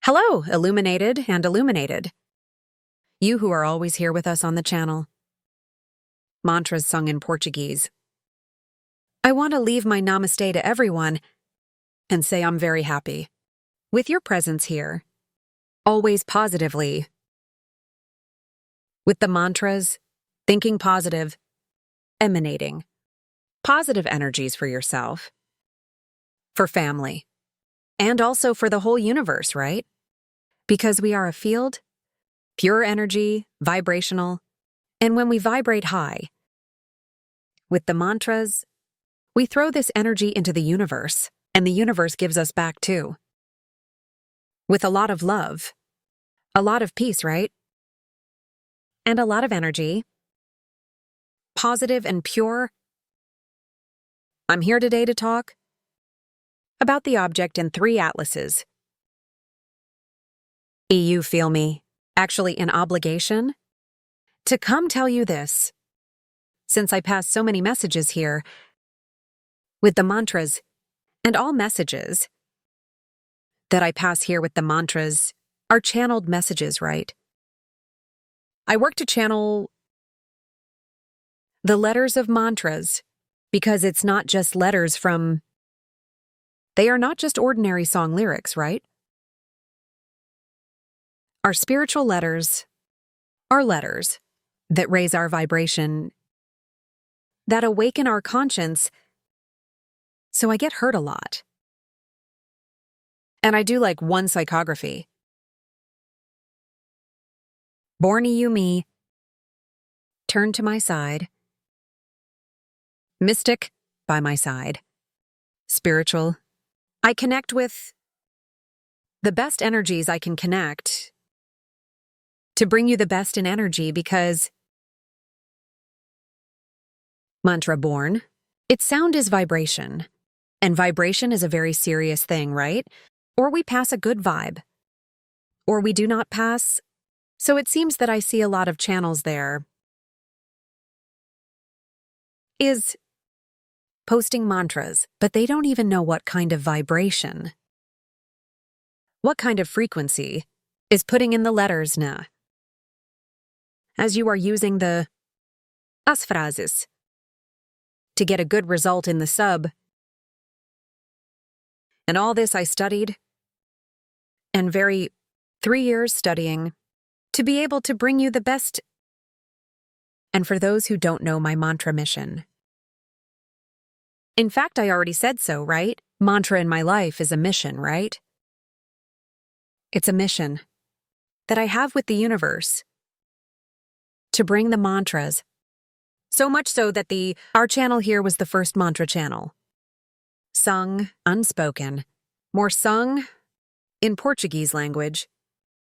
Hello, illuminated and illuminated. You who are always here with us on the channel. Mantras sung in Portuguese. I want to leave my namaste to everyone and say I'm very happy with your presence here. Always positively. With the mantras, thinking positive, emanating positive energies for yourself, for family, and also for the whole universe, right? Because we are a field, pure energy, vibrational, and when we vibrate high, with the mantras, we throw this energy into the universe, and the universe gives us back too. With a lot of love, a lot of peace, right? And a lot of energy, positive and pure. I'm here today to talk about the object in 3 atlases. You feel me, actually an obligation, to come tell you this, since I pass so many messages here, with the mantras, and all messages that I pass here with the mantras are channeled messages, right? I work to channel the letters of mantras because it's not just letters from, they are not just ordinary song lyrics, right? Our spiritual letters are letters that raise our vibration, that awaken our conscience, so I get hurt a lot. And I do like one psychography. Borny you me, turn to my side, mystic by my side, spiritual. I connect with the best energies I can connect to bring you the best in energy because mantra born, its sound is vibration, and vibration is a very serious thing, right? Or we pass a good vibe, or we do not pass, so it seems that I see a lot of channels there. Is posting mantras, but they don't even know what kind of vibration, what kind of frequency is putting in the letters na. As you are using the as phrases to get a good result in the sub. And all this I studied, and 3 years studying, to be able to bring you the best. And for those who don't know my mantra mission. In fact, I already said so, right? Mantra in my life is a mission, right? It's a mission that I have with the universe to bring the mantras. So much so that our channel here was the first mantra channel. Sung, unspoken, more sung in Portuguese language,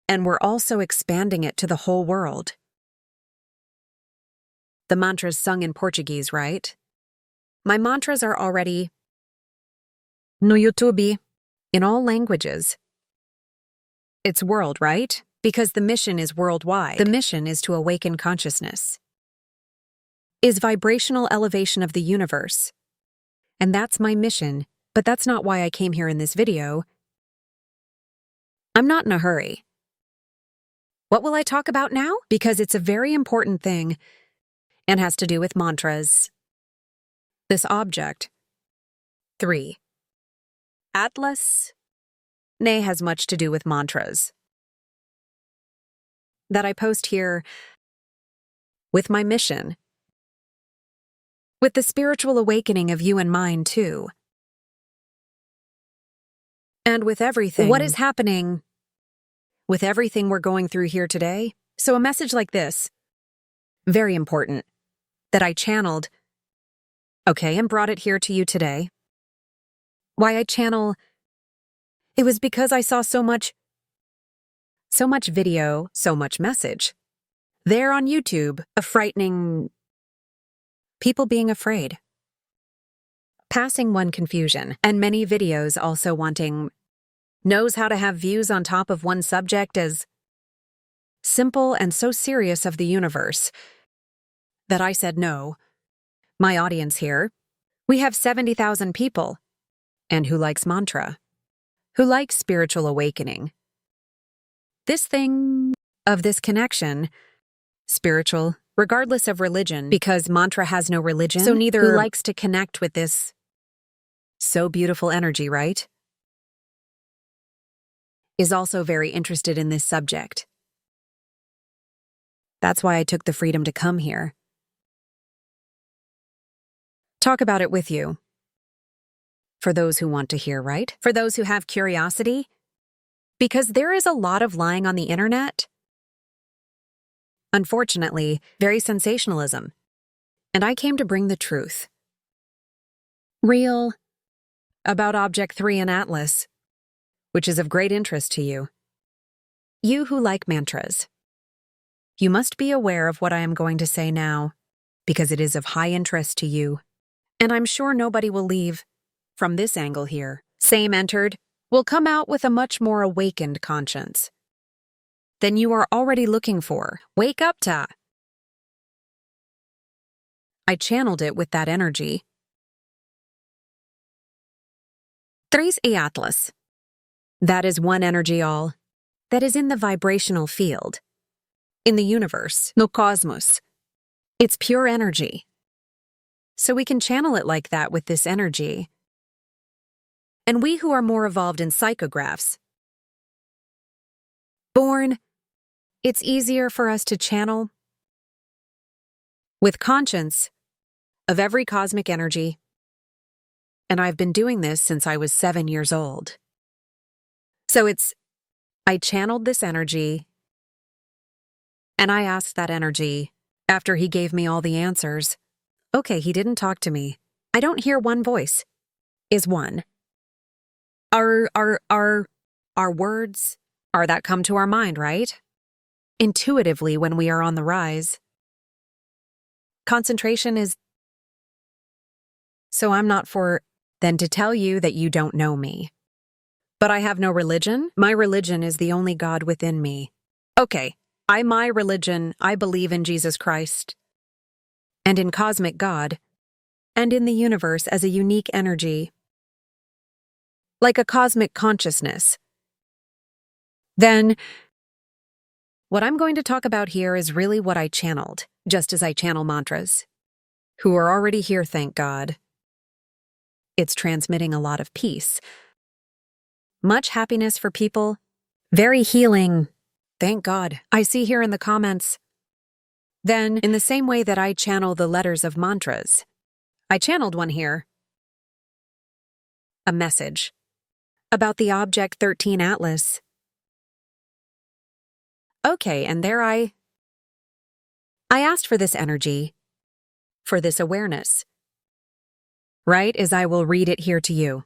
and we're also expanding it to the whole world. The mantras sung in Portuguese, right? My mantras are already no YouTube, in all languages. It's world, right? Because the mission is worldwide. The mission is to awaken consciousness. Is vibrational elevation of the universe. And that's my mission, but that's not why I came here in this video. I'm not in a hurry. What will I talk about now? Because it's a very important thing and has to do with mantras. This object. 3. Atlas. Nay has much to do with mantras. That I post here with my mission. With the spiritual awakening of you and mine too. And with everything. What is happening with everything we're going through here today? So a message like this, very important, that I channeled, okay, and brought it here to you today. Why I channel, it was because I saw so much video, so much message. There on YouTube, a frightening people being afraid. Passing one confusion, and many videos also wanting knows how to have views on top of one subject as simple and so serious of the universe that I said no. My audience here, we have 70,000 people, and who likes mantra, who likes spiritual awakening, This thing of this connection, spiritual, regardless of religion, because mantra has no religion, so neither who likes to connect with this so beautiful energy, right? Is also very interested in this subject. That's why I took the freedom to come here. Talk about it with you. For those who want to hear, right? For those who have curiosity. Because there is a lot of lying on the internet. Unfortunately, very sensationalism. And I came to bring the truth. Real. About Object 3 in Atlas, which is of great interest to you. You who like mantras. You must be aware of what I am going to say now, because it is of high interest to you. And I'm sure nobody will leave, from this angle here, same entered, will come out with a much more awakened conscience than you are already looking for. Wake up, Ta. I channeled it with that energy. Tres y Atlas. That is one energy all. That is in the vibrational field. In the universe, no cosmos. It's pure energy. So we can channel it like that with this energy. And we who are more evolved in psychographs, born, it's easier for us to channel with conscience of every cosmic energy. And I've been doing this since I was 7 years old. So I channeled this energy, and I asked that energy, after he gave me all the answers. Okay, he didn't talk to me. I don't hear one voice. Is one. Our words are that come to our mind, right? Intuitively when we are on the rise. Concentration is. So I'm not for then to tell you that you don't know me. But I have no religion. My religion is the only God within me. Okay, my religion, I believe in Jesus Christ, and in cosmic God, and in the universe as a unique energy, like a cosmic consciousness. Then, what I'm going to talk about here is really what I channeled, just as I channel mantras, who are already here, thank God. It's transmitting a lot of peace. Much happiness for people. Very healing. Thank God. I see here in the comments. Then, in the same way that I channel the letters of mantras, I channeled one here. A message about the Object 13 Atlas. Okay, and there I asked for this energy, for this awareness. Right, as I will read it here to you.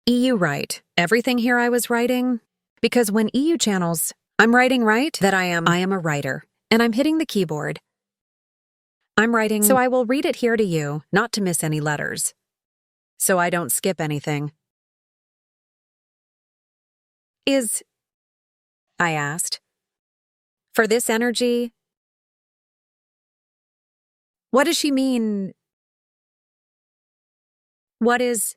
EU right. Everything here I was writing, because when EU channels, I'm writing right that I am a writer, and I'm hitting the keyboard. I'm writing, so I will read it here to you, not to miss any letters, so I don't skip anything. I asked, for this energy, what does she mean? What is,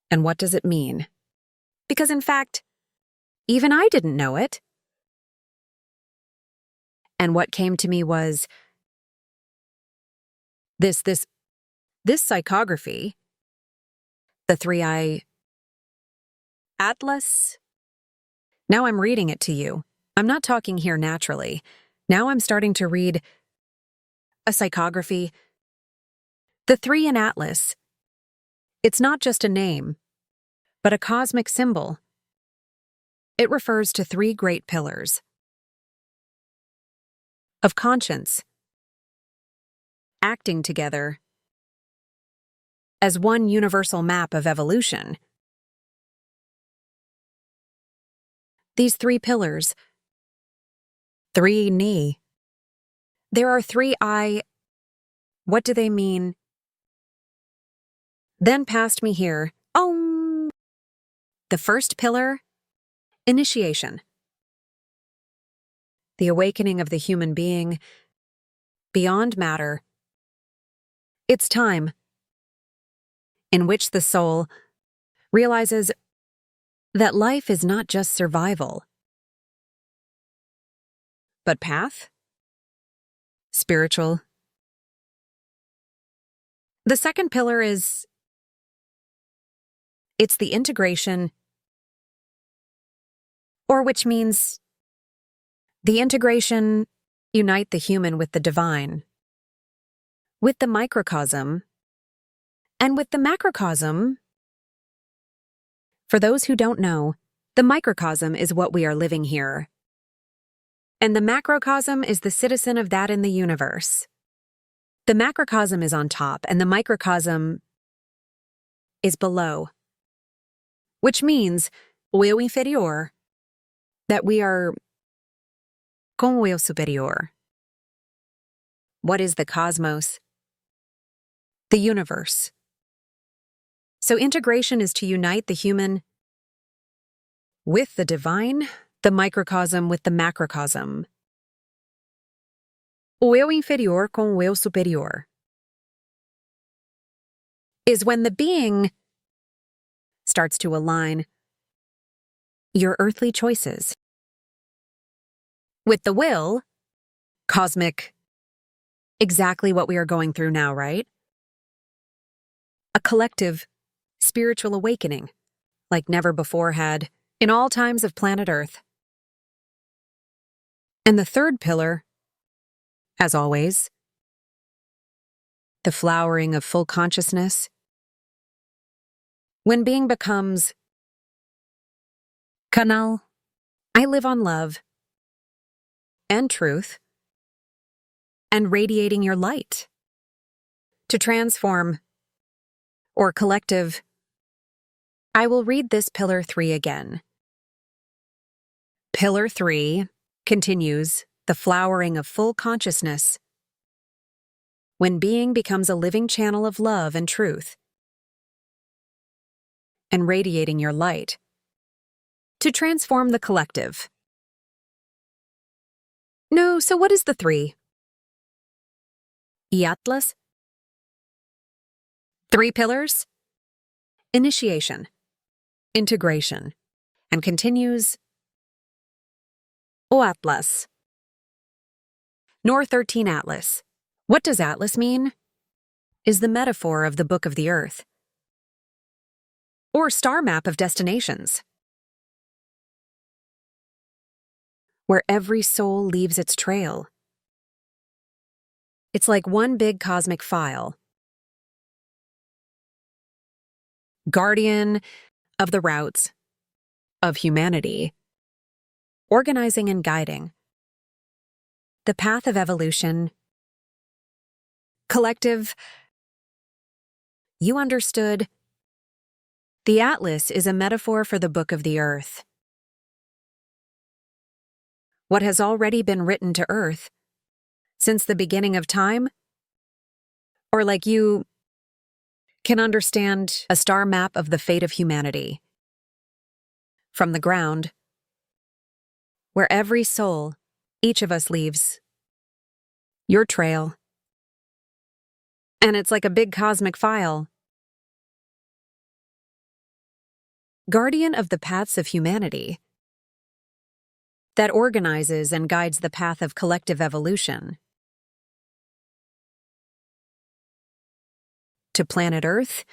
and what does it mean? Because in fact, even I didn't know it. And what came to me was this psychography, the 3i Atlas. Now I'm reading it to you. I'm not talking here naturally. Now I'm starting to read a psychography. The 3 in Atlas. It's not just a name, but a cosmic symbol. It refers to 3 great pillars of conscience, acting together as one universal map of evolution. These 3 pillars, 3 ni. There are 3 I. What do they mean? Then past me here. Oh! The first pillar, initiation. The awakening of the human being beyond matter. It's time in which the soul realizes that life is not just survival, but path, spiritual. The second pillar it's the integration, or which means the integration, unite the human with the divine, with the microcosm, and with the macrocosm. For those who don't know, the microcosm is what we are living here, and the macrocosm is the citizen of that in the universe. The macrocosm is on top, and the microcosm is below, which means o eu inferior, that we are com o eu superior. What is the cosmos? The universe. So integration is to unite the human with the divine, the microcosm with the macrocosm. O eu inferior com o eu superior is when the being starts to align your earthly choices with the will, cosmic, exactly what we are going through now, right? A collective spiritual awakening, like never before had in all times of planet Earth. And the third pillar, as always, the flowering of full consciousness, when being becomes canal, I live on love and truth, and radiating your light to transform, or collective. I will read this pillar 3 again. Pillar 3 continues the flowering of full consciousness, when being becomes a living channel of love and truth, and radiating your light to transform the collective. No, so what is the 3? Atlas? 3 pillars? Initiation, integration, and continues O Atlas. Nor 13 Atlas. What does Atlas mean? Is the metaphor of the Book of the Earth, or star map of destinations, where every soul leaves its trail. It's like one big cosmic file. Guardian of the routes of humanity, organizing and guiding the path of evolution. Collective, you understood. The Atlas is a metaphor for the Book of the Earth. What has already been written to Earth since the beginning of time? Or like you can understand a star map of the fate of humanity. From the ground, where every soul, each of us leaves your trail. And it's like a big cosmic file. Guardian of the paths of humanity that organizes and guides the path of collective evolution. To planet Earth,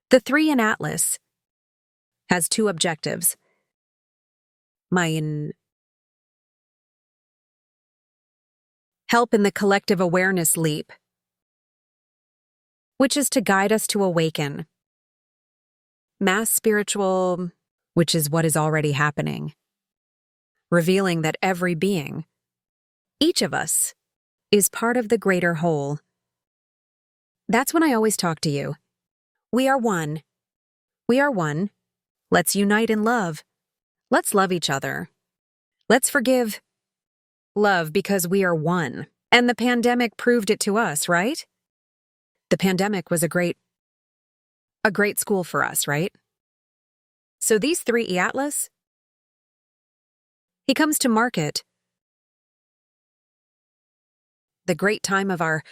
the 3 in Atlas has 2 objectives. Help in the collective awareness leap, which is to guide us to awaken. Mass spiritual, which is what is already happening, revealing that every being, each of us, is part of the greater whole. That's when I always talk to you. We are one. We are one. Let's unite in love. Let's love each other. Let's forgive. Love because we are one. And the pandemic proved it to us, right? The pandemic was a great school for us, right? So these 3 Atlas, he comes to market the great time of our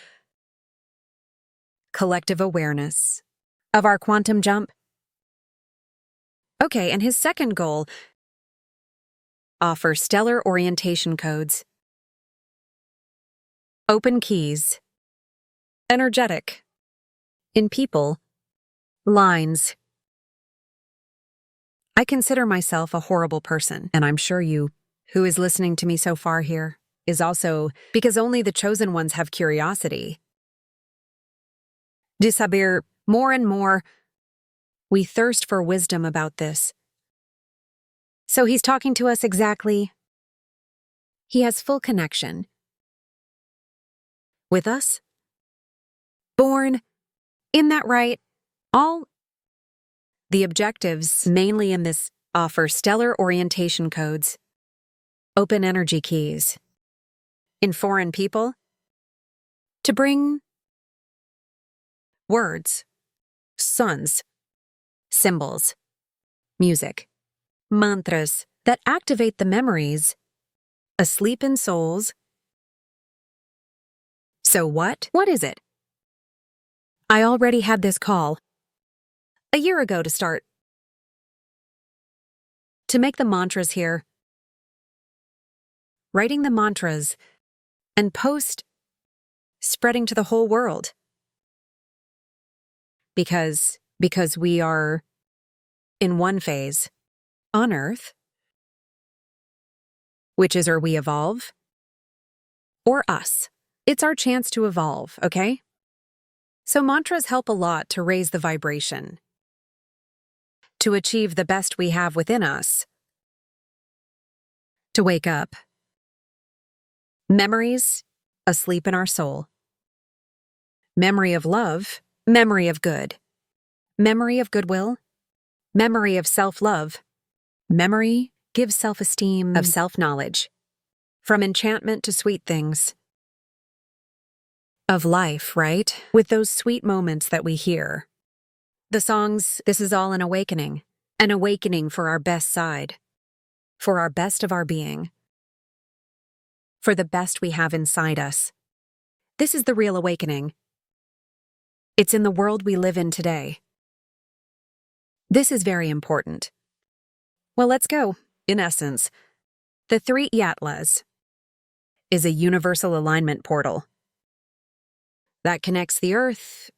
collective awareness, of our quantum jump. Okay, and his second goal: offer stellar orientation codes. Open keys. Energetic. In people. Lines. I consider myself a horrible person, and I'm sure you, who is listening to me so far here, is also, because only the chosen ones have curiosity. De saber more and more. We thirst for wisdom about this. So he's talking to us exactly. He has full connection with us. Born in that right. All the objectives, mainly in this, offer stellar orientation codes. Open energy keys. In foreign people. To bring words, suns, symbols, music, mantras that activate the memories asleep in souls. So what? What is it? I already had this call a year ago to start. To make the mantras here. Writing the mantras and post spreading to the whole world. Because we are in one phase on Earth, which is or we evolve, or us. It's our chance to evolve, okay? So mantras help a lot to raise the vibration, to achieve the best we have within us, to wake up. Memories asleep in our soul. Memory of love, memory of good, memory of goodwill, memory of self-love. Memory gives self-esteem, of self-knowledge, from enchantment to sweet things. Of life, right? With those sweet moments that we hear. The songs, this is all an awakening for our best side, for our best of our being, for the best we have inside us. This is the real awakening. It's in the world we live in today. This is very important. Well, let's go. In essence, the 3 Yatlas is a universal alignment portal that connects the Earth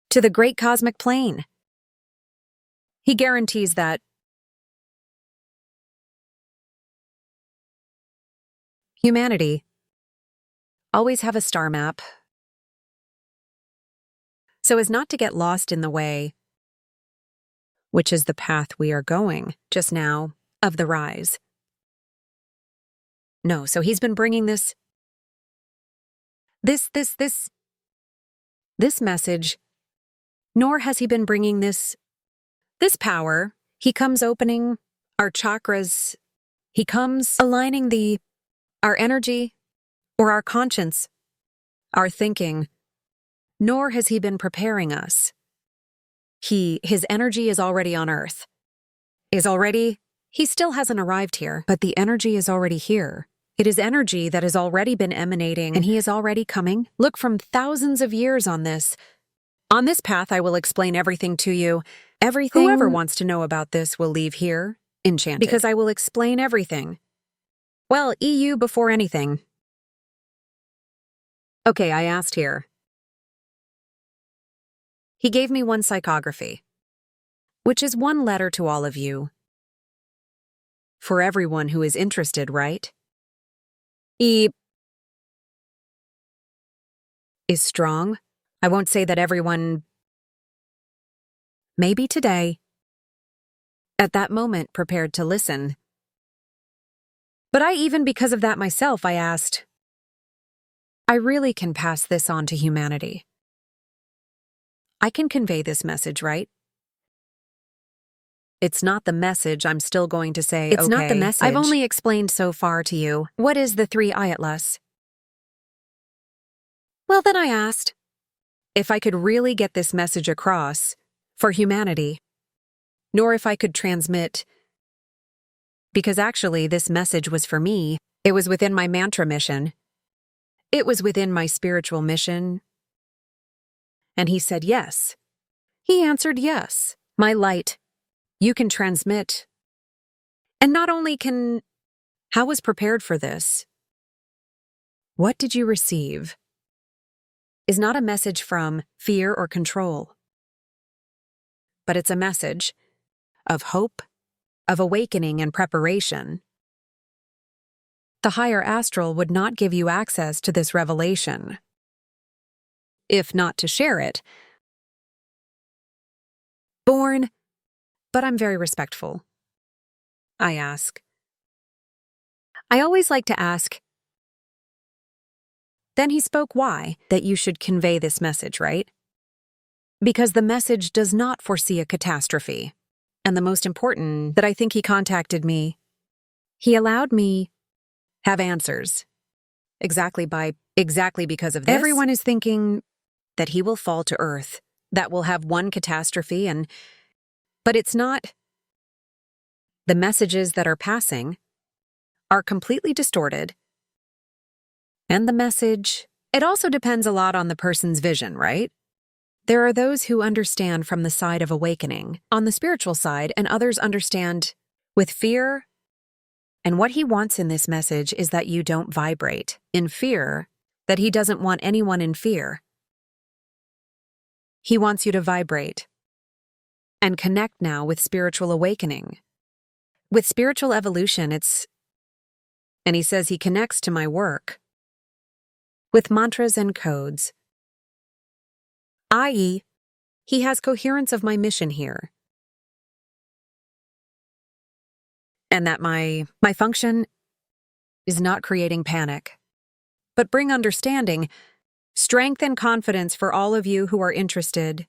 to the great cosmic plane. He guarantees that humanity always have a star map so as not to get lost in the way, which is the path we are going just now of the rise. No, so he's been bringing this message, nor has he been bringing this power. He comes opening our chakras. He comes aligning our energy or our conscience, our thinking, nor has he been preparing us. His energy is already on Earth. He still hasn't arrived here, but the energy is already here. It is energy that has already been emanating, and he is already coming. Look, from thousands of years on this. On this path, I will explain everything to you. Everything. Whoever wants to know about this will leave here, enchanted. Because I will explain everything. Well, EU before anything. Okay, I asked here. He gave me 1 psychography, which is 1 letter to all of you. For everyone who is interested, right? E is strong. I won't say that everyone, maybe today, at that moment prepared to listen. But because of that myself, I asked, I really can pass this on to humanity. I can convey this message, right? It's not the message I'm still going to say, It's not the message. I've only explained so far to you. What is the 3 Ayatlas? Well, then I asked if I could really get this message across for humanity, nor if I could transmit, because actually this message was for me. It was within my mantra mission. It was within my spiritual mission. And he said yes. He answered yes. My light You can transmit. And not only can... How was prepared for this? What did you receive? Is not a message from fear or control, but it's a message of hope, of awakening and preparation. The higher astral would not give you access to this revelation, if not to share it. Born, but I'm very respectful. I ask. I always like to ask. Then he spoke why that you should convey this message, right? Because the message does not foresee a catastrophe. And the most important, that I think he contacted me. He allowed me have answers. Exactly because of this. Everyone is thinking that he will fall to earth, that will have one catastrophe but it's not. The messages that are passing are completely distorted. And the message, it also depends a lot on the person's vision, right? There are those who understand from the side of awakening, on the spiritual side, and others understand with fear. And what he wants in this message is that you don't vibrate in fear, that he doesn't want anyone in fear. He wants you to vibrate and connect now with spiritual awakening. With spiritual evolution, and he says he connects to my work with mantras and codes, i.e., he has coherence of my mission here. And that my function is not creating panic, but bring understanding, strength and confidence for all of you who are interested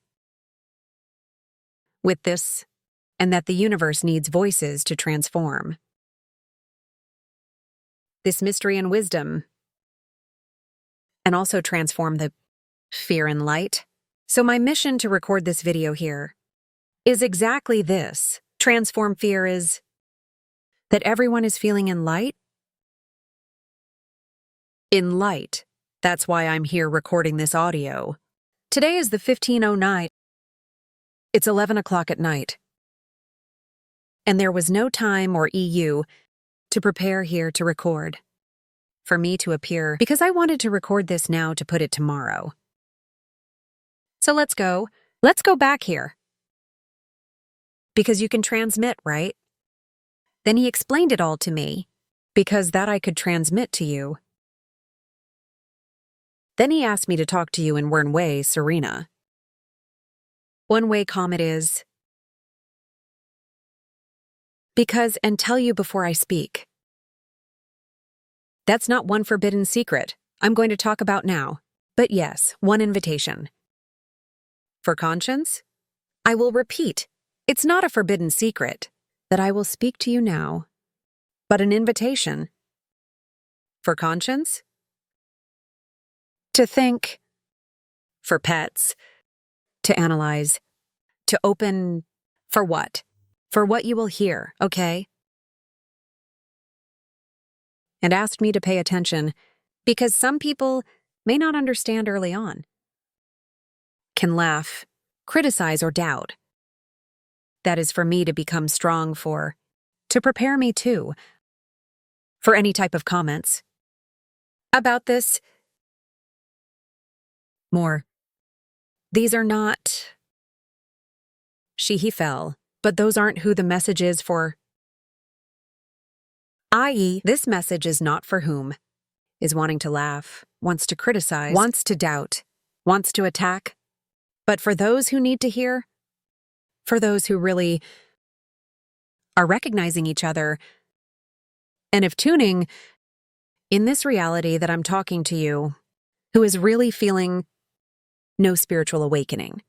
with this, and that the universe needs voices to transform. This mystery and wisdom, and also transform the fear and light. So my mission to record this video here is exactly this. Transform fear is that everyone is feeling in light. In light. That's why I'm here recording this audio. Today is the 15:09. It's 11 o'clock at night. And there was no time or EU to prepare here to record. For me to appear, because I wanted to record this now to put it tomorrow. So let's go back here. Because you can transmit, right? Then he explained it all to me, because that I could transmit to you. Then he asked me to talk to you in one way, Serena. One way comment is, because and tell you before I speak. That's not one forbidden secret I'm going to talk about now, but yes, one invitation. For conscience, I will repeat, it's not a forbidden secret that I will speak to you now, but an invitation. For conscience, to think. For pets, to analyze, to open. For what? For what you will hear, okay? And asked me to pay attention because some people may not understand early on. Can laugh, criticize, or doubt. That is for me to become strong to prepare me too, for any type of comments. About this, more. These are not he fell, but those aren't who the message is for. I.e., this message is not for whom is wanting to laugh, wants to criticize, wants to doubt, wants to attack, but for those who need to hear, for those who really are recognizing each other, and if tuning in this reality that I'm talking to you, who is really feeling no spiritual awakening.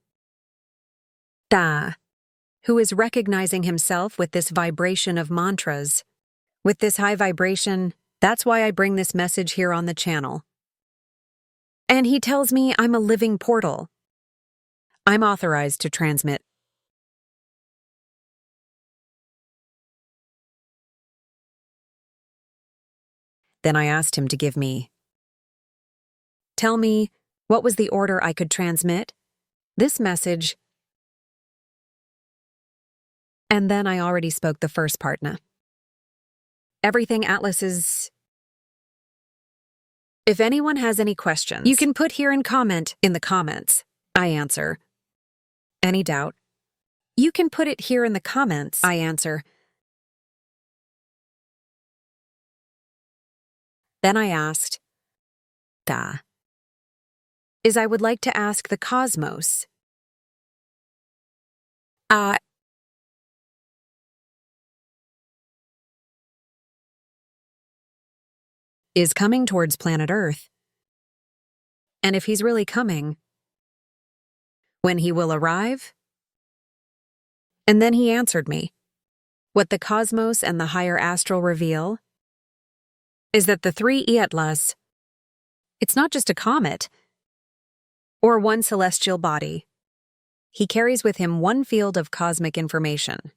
Who is recognizing himself with this vibration of mantras, with this high vibration. That's why I bring this message here on the channel. And he tells me I'm a living portal. I'm authorized to transmit. Then I asked him to tell me what was the order I could transmit. This message And then I already spoke the first part na. Everything Atlas is... If anyone has any questions, you can put here in the comments. I answer. Any doubt? You can put it here in the comments. I answer. Then I asked, I would like to ask the cosmos. Is coming towards planet Earth. And if he's really coming, when he will arrive? And then he answered me. What the cosmos and the higher astral reveal is that the three Iatlas, it's not just a comet or one celestial body. He carries with him one field of cosmic information.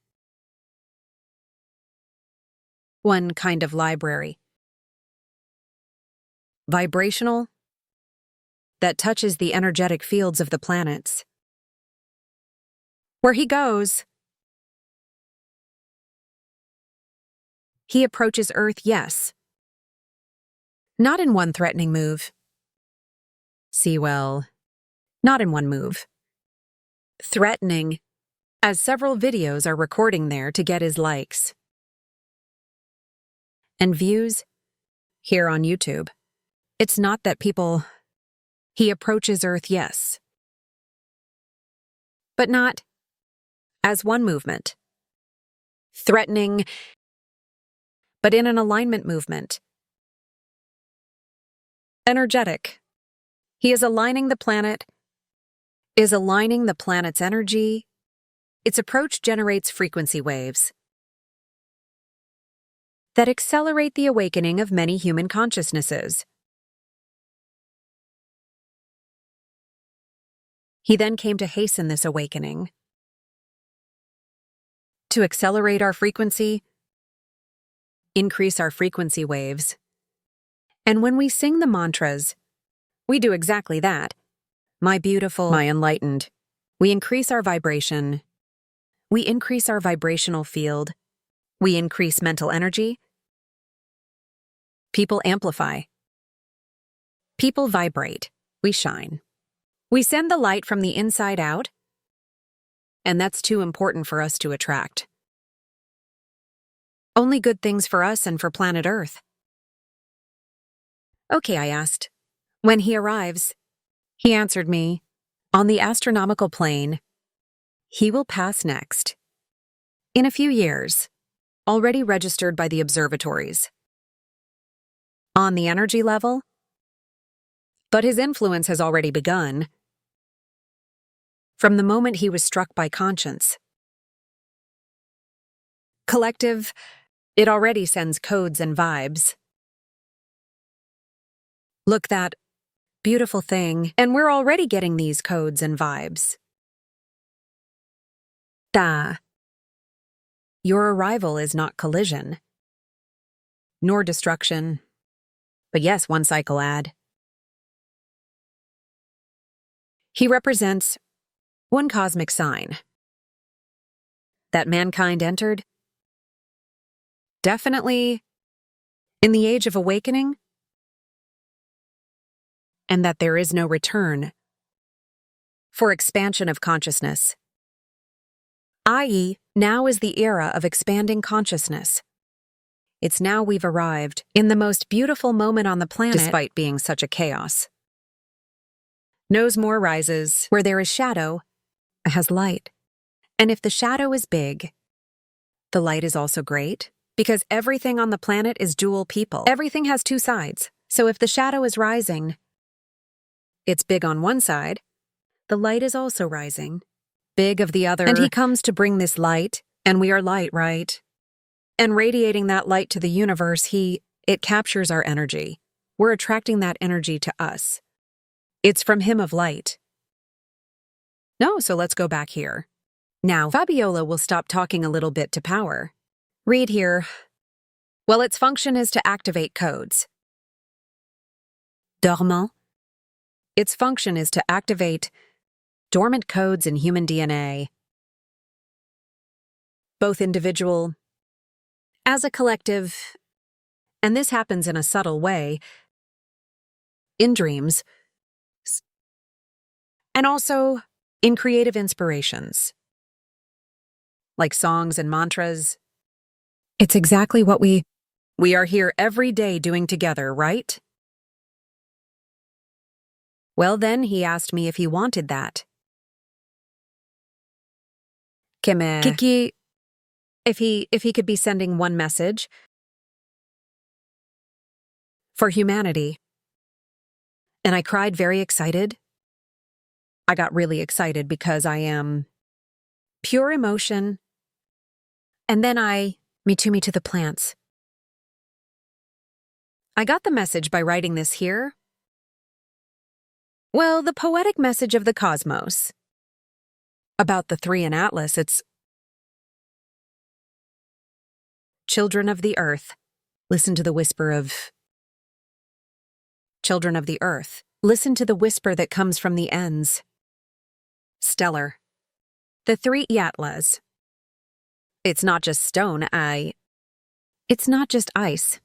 One kind of library. Vibrational, that touches the energetic fields of the planets. Where he goes, he approaches Earth, yes. Not in one threatening move. See, well, not in one move. Threatening, as several videos are recording there to get his likes and views here on YouTube. It's not that he approaches Earth, yes, but not as one movement. Threatening, but in an alignment movement. Energetic. He is aligning the planet, is aligning the planet's energy. Its approach generates frequency waves that accelerate the awakening of many human consciousnesses. He then came to hasten this awakening, to accelerate our frequency, increase our frequency waves. And when we sing the mantras, we do exactly that. My beautiful, my enlightened. We increase our vibration. We increase our vibrational field. We increase mental energy. People amplify. People vibrate. We shine. We send the light from the inside out, and that's too important for us to attract. Only good things for us and for planet Earth. Okay, I asked. When he arrives, he answered me, on the astronomical plane, he will pass next. In a few years, already registered by the observatories. On the energy level, but his influence has already begun. From the moment he was struck by conscience. Collective, it already sends codes and vibes. Look, that beautiful thing, and we're already getting these codes and vibes. Your arrival is not collision, nor destruction, but yes, one cycle add. He represents one cosmic sign. That mankind entered? Definitely in the age of awakening, and that there is no return for expansion of consciousness. I.e., now is the era of expanding consciousness. It's now we've arrived in the most beautiful moment on the planet, despite being such a chaos. Knows more rises. Where there is shadow, has light. And if the shadow is big, the light is also great, because everything on the planet is dual people. Everything has two sides. So if the shadow is rising, it's big on one side, the light is also rising, big of the other. And he comes to bring this light, and we are light, right? And radiating that light to the universe, it captures our energy. We're attracting that energy to us. It's from him of light. No, so let's go back here. Now, Fabíola will stop talking a little bit to power. Read here. Well, its function is to activate codes. Dormant. Its function is to activate dormant codes in human DNA. both individual as a collective, and this happens in a subtle way, in dreams, and also in creative inspirations, like songs and mantras. It's exactly what we are here every day doing together, right? Well, then he asked me if he wanted that. Kiki, if he could be sending one message for humanity. And I cried, very excited. I got really excited because I am pure emotion. And then me to the plants. I got the message by writing this here. Well, the poetic message of the cosmos. About the three in Atlas, it's children of the earth. Listen to the whisper of children of the earth. Listen to the whisper that comes from the ends. Stellar. The three Atlas. It's not just stone, it's not just ice.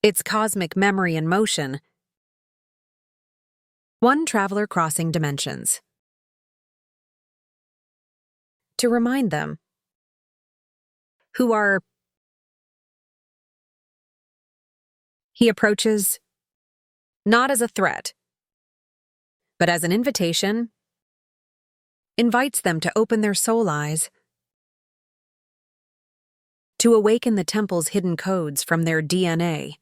It's cosmic memory in motion. One traveler crossing dimensions. To remind them who are he approaches not as a threat, but as an invitation, invites them to open their soul eyes, to awaken the temple's hidden codes from their DNA.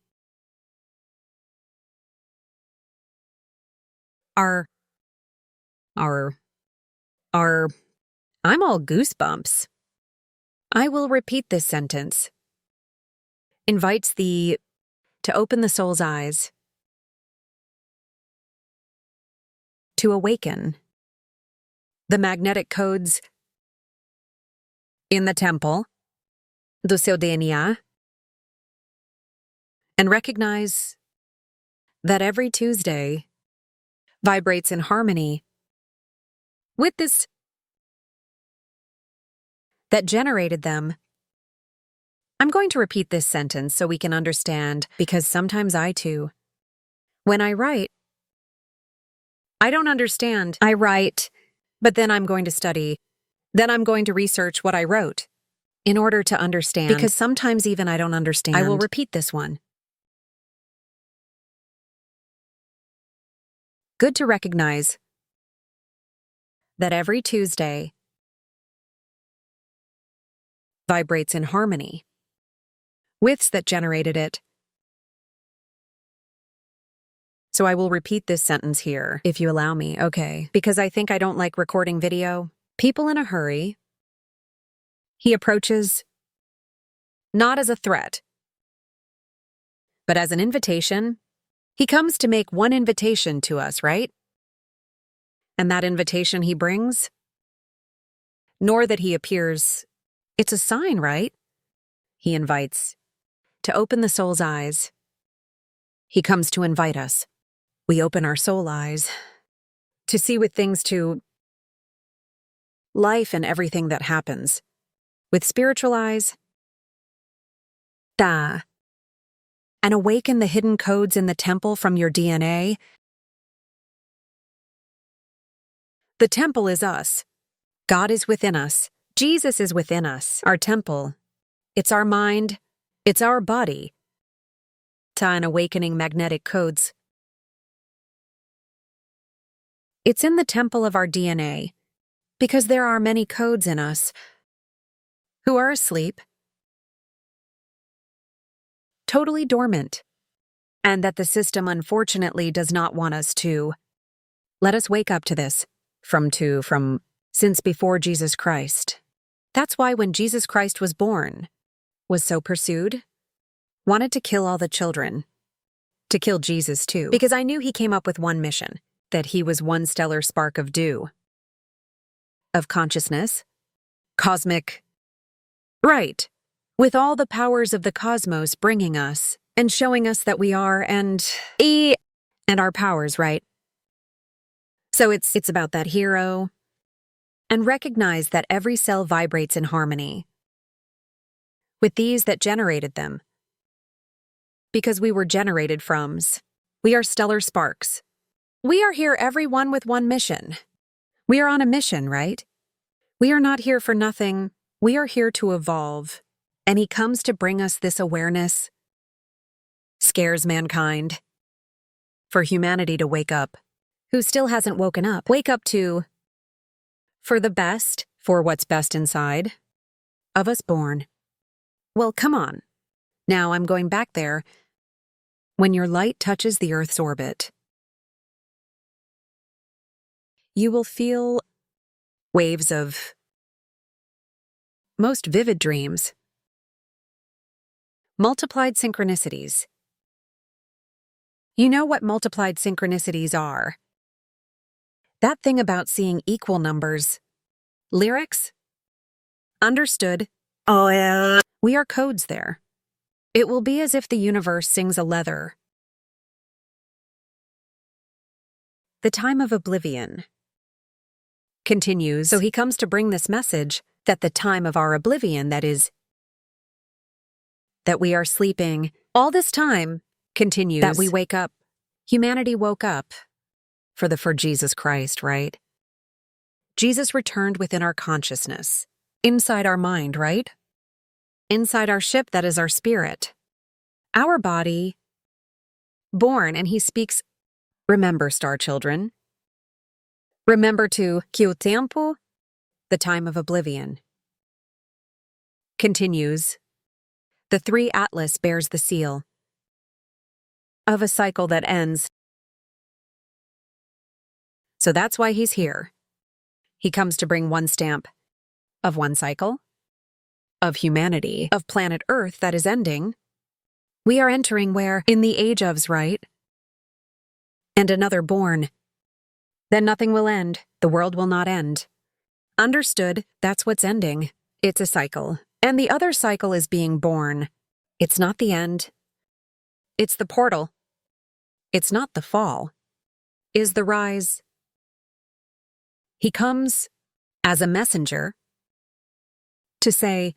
I'm all goosebumps. I will repeat this sentence. Invites to open the soul's eyes, to awaken the magnetic codes in the temple, do seu DNA, and recognize that every Tuesday vibrates in harmony with this that generated them. I'm going to repeat this sentence so we can understand, because sometimes I too, when I write, I don't understand. I write, but then I'm going to study. Then I'm going to research what I wrote in order to understand. Because sometimes even I don't understand. I will repeat this one. Good to recognize that every Tuesday vibrates in harmony with that generated it. So I will repeat this sentence here, if you allow me, okay? Because I think I don't like recording video. People in a hurry. He approaches not as a threat, but as an invitation. He comes to make one invitation to us, right? And that invitation he brings, nor that he appears, it's a sign, right? He invites to open the soul's eyes. He comes to invite us. We open our soul eyes to see with things to life and everything that happens. With spiritual eyes, and awaken the hidden codes in the temple from your DNA. The temple is us. God is within us. Jesus is within us. Our temple. It's our mind. It's our body. And awakening magnetic codes. It's in the temple of our DNA, because there are many codes in us who are asleep, totally dormant, and that the system unfortunately does not want us to. Let us wake up to this from since before Jesus Christ. That's why when Jesus Christ was born, was so pursued, wanted to kill all the children, to kill Jesus too, because I knew he came up with one mission, that he was one stellar spark of dew, of consciousness, cosmic, right, with all the powers of the cosmos bringing us and showing us that we are and our powers, right? So it's about that hero, and recognize that every cell vibrates in harmony with these that generated them. Because we were generated froms. We are stellar sparks. We are here everyone with one mission. We are on a mission, right? We are not here for nothing. We are here to evolve. And he comes to bring us this awareness. Scares mankind. For humanity to wake up. Who still hasn't woken up. Wake up to. For the best, for what's best inside. Of us born. Well, come on. Now I'm going back there. When your light touches the Earth's orbit, you will feel waves of most vivid dreams, multiplied synchronicities. You know what multiplied synchronicities are? That thing about seeing equal numbers. Lyrics? Understood. Oh, yeah. We are codes there. It will be as if the universe sings a leather. The time of oblivion continues, so he comes to bring this message that the time of our oblivion, that is, that we are sleeping all this time, continues, that we wake up. Humanity woke up for Jesus Christ, right? Jesus returned within our consciousness, inside our mind, right? Inside our ship, that is our spirit. Our body, born, and he speaks, remember, star children. Remember to que o tempo, the time of oblivion. Continues, the 3 Atlas bears the seal of a cycle that ends. So that's why he's here. He comes to bring one stamp of one cycle, of humanity, of planet Earth that is ending. We are entering where, in the age of's, right? And another born. Then nothing will end. The world will not end. Understood, that's what's ending. It's a cycle. And the other cycle is being born. It's not the end. It's the portal. It's not the fall. Is the rise. He comes as a messenger to say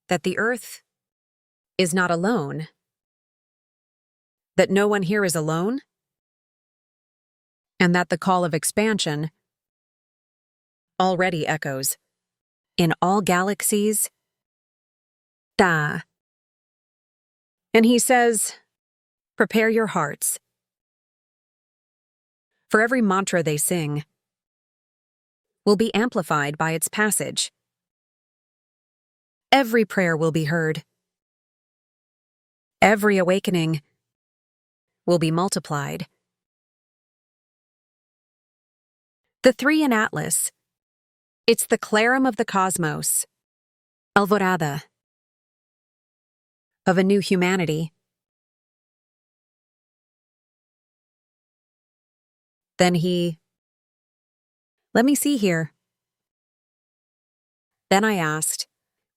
that the Earth is not alone, that no one here is alone, and that the call of expansion already echoes in all galaxies. Da. And he says, prepare your hearts. For every mantra they sing will be amplified by its passage. Every prayer will be heard. Every awakening will be multiplied. The 3 in Atlas. It's the clarum of the cosmos. Alvorada. Of a new humanity. Then he, let me see here. Then I asked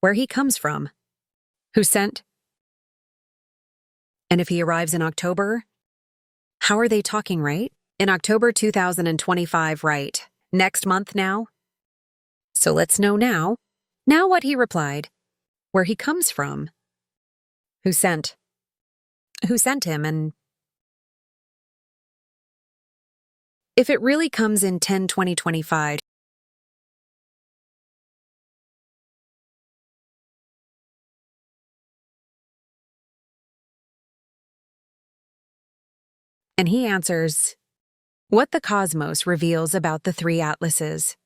where he comes from, who sent, and if he arrives in October. How are they talking, right? In October 2025, right? Next month now? So let's know now. Now what he replied, where he comes from, who sent him, and if it really comes in 10/2025, and he answers, what the cosmos reveals about the 3 Atlases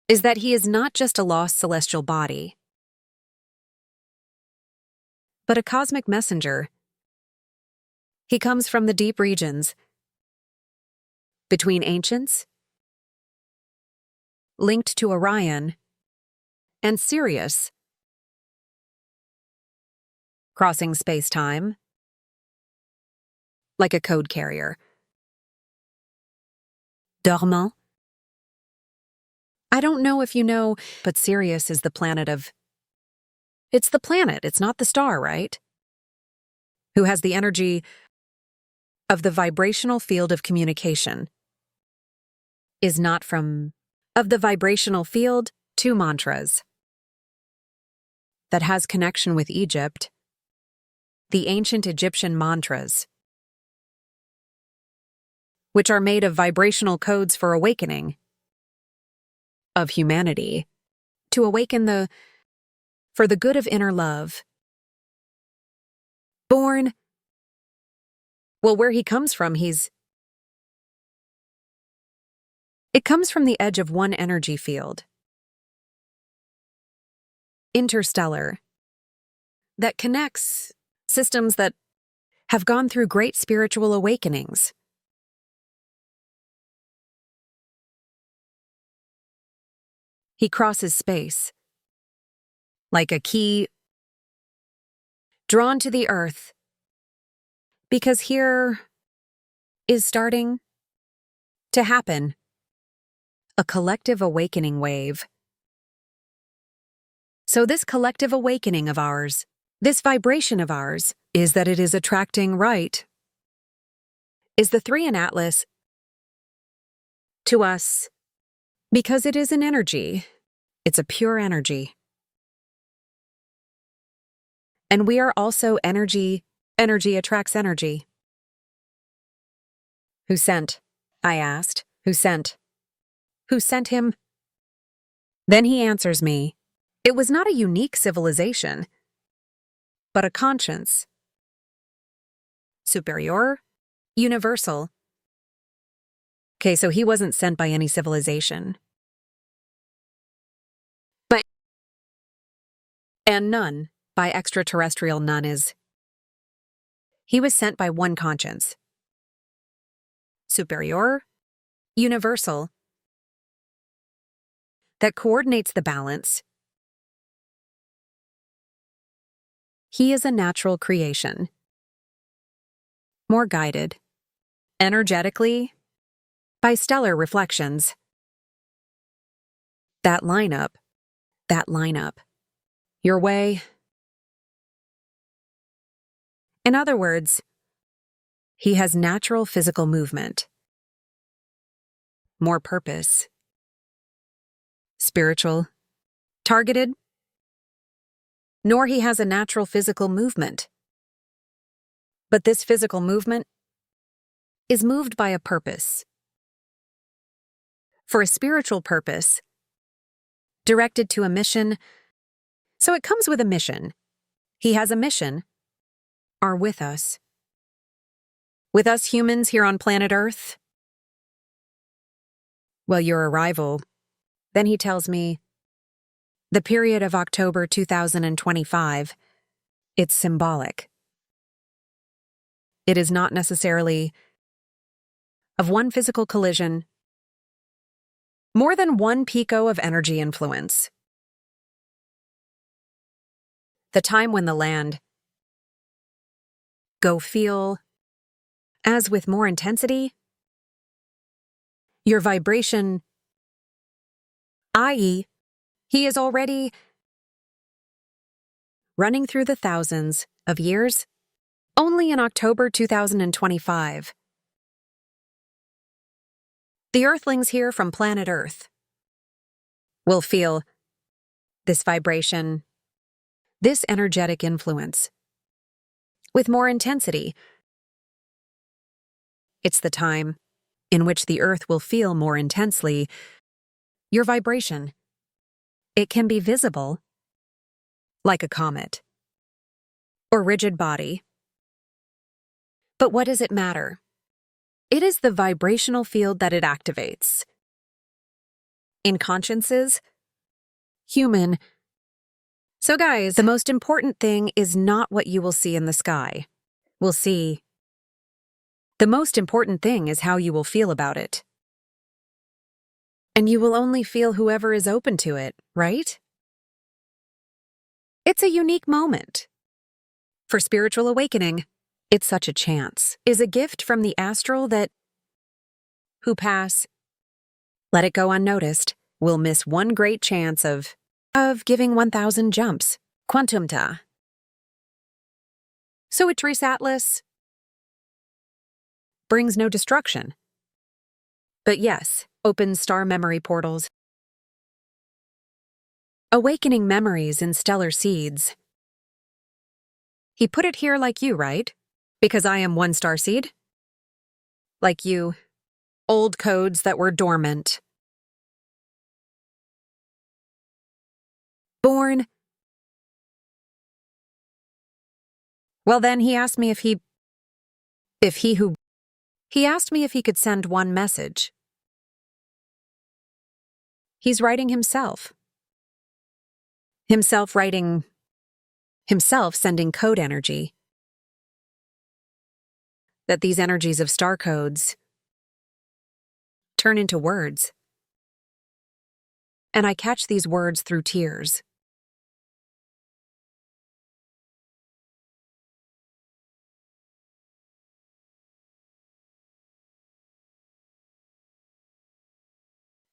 is that he is not just a lost celestial body, but a cosmic messenger. He comes from the deep regions between ancients, linked to Orion, and Sirius, crossing space-time like a code carrier. Dormant? I don't know if you know, but Sirius is the planet of... It's the planet, it's not the star, right? Who has the energy of the vibrational field of communication. Is not from... Of the vibrational field, 2 mantras. that has connection with Egypt, the ancient Egyptian mantras, which are made of vibrational codes for awakening of humanity, to awaken for the good of inner love. Born, well, where he comes from, it comes from the edge of one energy field, interstellar, that connects systems that have gone through great spiritual awakenings. He crosses space, like a key drawn to the earth, because here is starting to happen a collective awakening wave. So this collective awakening of ours, this vibration of ours, is that it is attracting is the 3 in Atlas to us, because it is an energy. It's a pure energy. And we are also energy. Energy attracts energy. Who sent? I asked. Who sent? Who sent him? Then he answers me. It was not a unique civilization, but a conscience. Superior? Universal. Okay, so he wasn't sent by any civilization. And none, by extraterrestrial none is. He was sent by one conscience. Superior? Universal. That coordinates the balance. He is a natural creation. More guided, energetically, by stellar reflections. That lineup. Your way. In other words, he has natural physical movement. More purpose. Spiritual. Targeted. Nor he has a natural physical movement. But this physical movement is moved by a purpose. For a spiritual purpose, directed to a mission. So it comes with a mission. He has a mission. Are with us. With us humans here on planet Earth. Well, your arrival. Then he tells me, the period of October 2025, it's symbolic. It is not necessarily of one physical collision, more than one pico of energy influence. The time when the land go feel, as with more intensity, your vibration, i.e., he is already running through the thousands of years, only in October 2025. The Earthlings here from planet Earth will feel this vibration, this energetic influence, with more intensity. It's the time in which the Earth will feel more intensely your vibration. It can be visible, like a comet, or rigid body. But what does it matter? It is the vibrational field that it activates. In consciences, human. So guys, the most important thing is not what you will see in the sky. We'll see. The most important thing is how you will feel about it. And you will only feel whoever is open to it, right? It's a unique moment. For spiritual awakening, it's such a chance. Is a gift from the astral that who pass, let it go unnoticed, will miss one great chance of giving 1,000 jumps. Quantumta. So a Trace Atlas brings no destruction. But yes, opens star memory portals. Awakening memories in stellar seeds. He put it here like you, right? Because I am one starseed? Like you, old codes that were dormant. Born. Well, then he asked me he asked me if he could send one message. He's writing himself. Himself sending code energy. That these energies of star codes turn into words. And I catch these words through tears.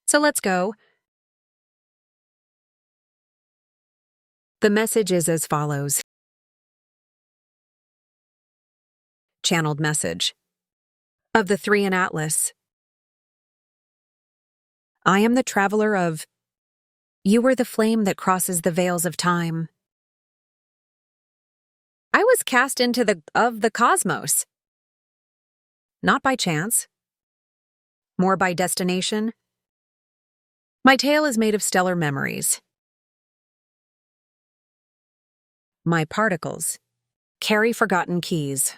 So let's go. The message is as follows. Channeled message. Of the three in Atlas. I am the traveler of. You were the flame that crosses the veils of time. I was cast into the cosmos. Not by chance. More by destination. My tale is made of stellar memories. My particles carry forgotten keys.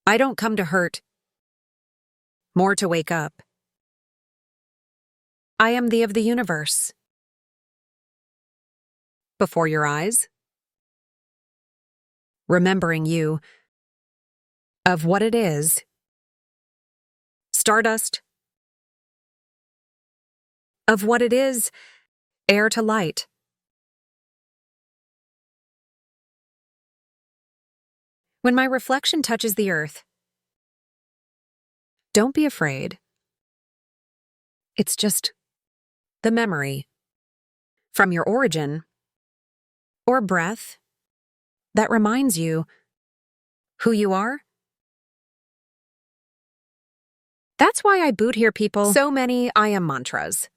I don't come to hurt, more to wake up. I am the of the universe. Before your eyes, remembering you, of what it is, stardust, of what it is, air to light. When my reflection touches the earth, don't be afraid. It's just the memory from your origin or breath that reminds you who you are. That's why I boot here, people. So many I am mantras.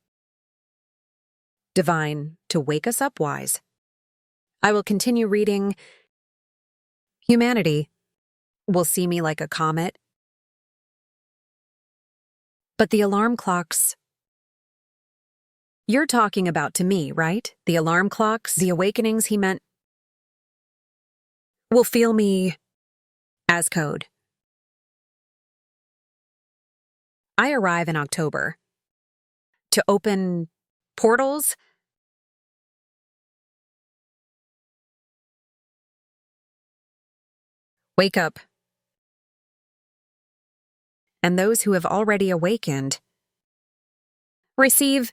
Divine to wake us up wise. I will continue reading. Humanity will see me like a comet. But the alarm clocks. You're talking about to me, right? The alarm clocks, the awakenings he meant, will feel me as code. I arrive in October to open portals. Wake up. And those who have already awakened receive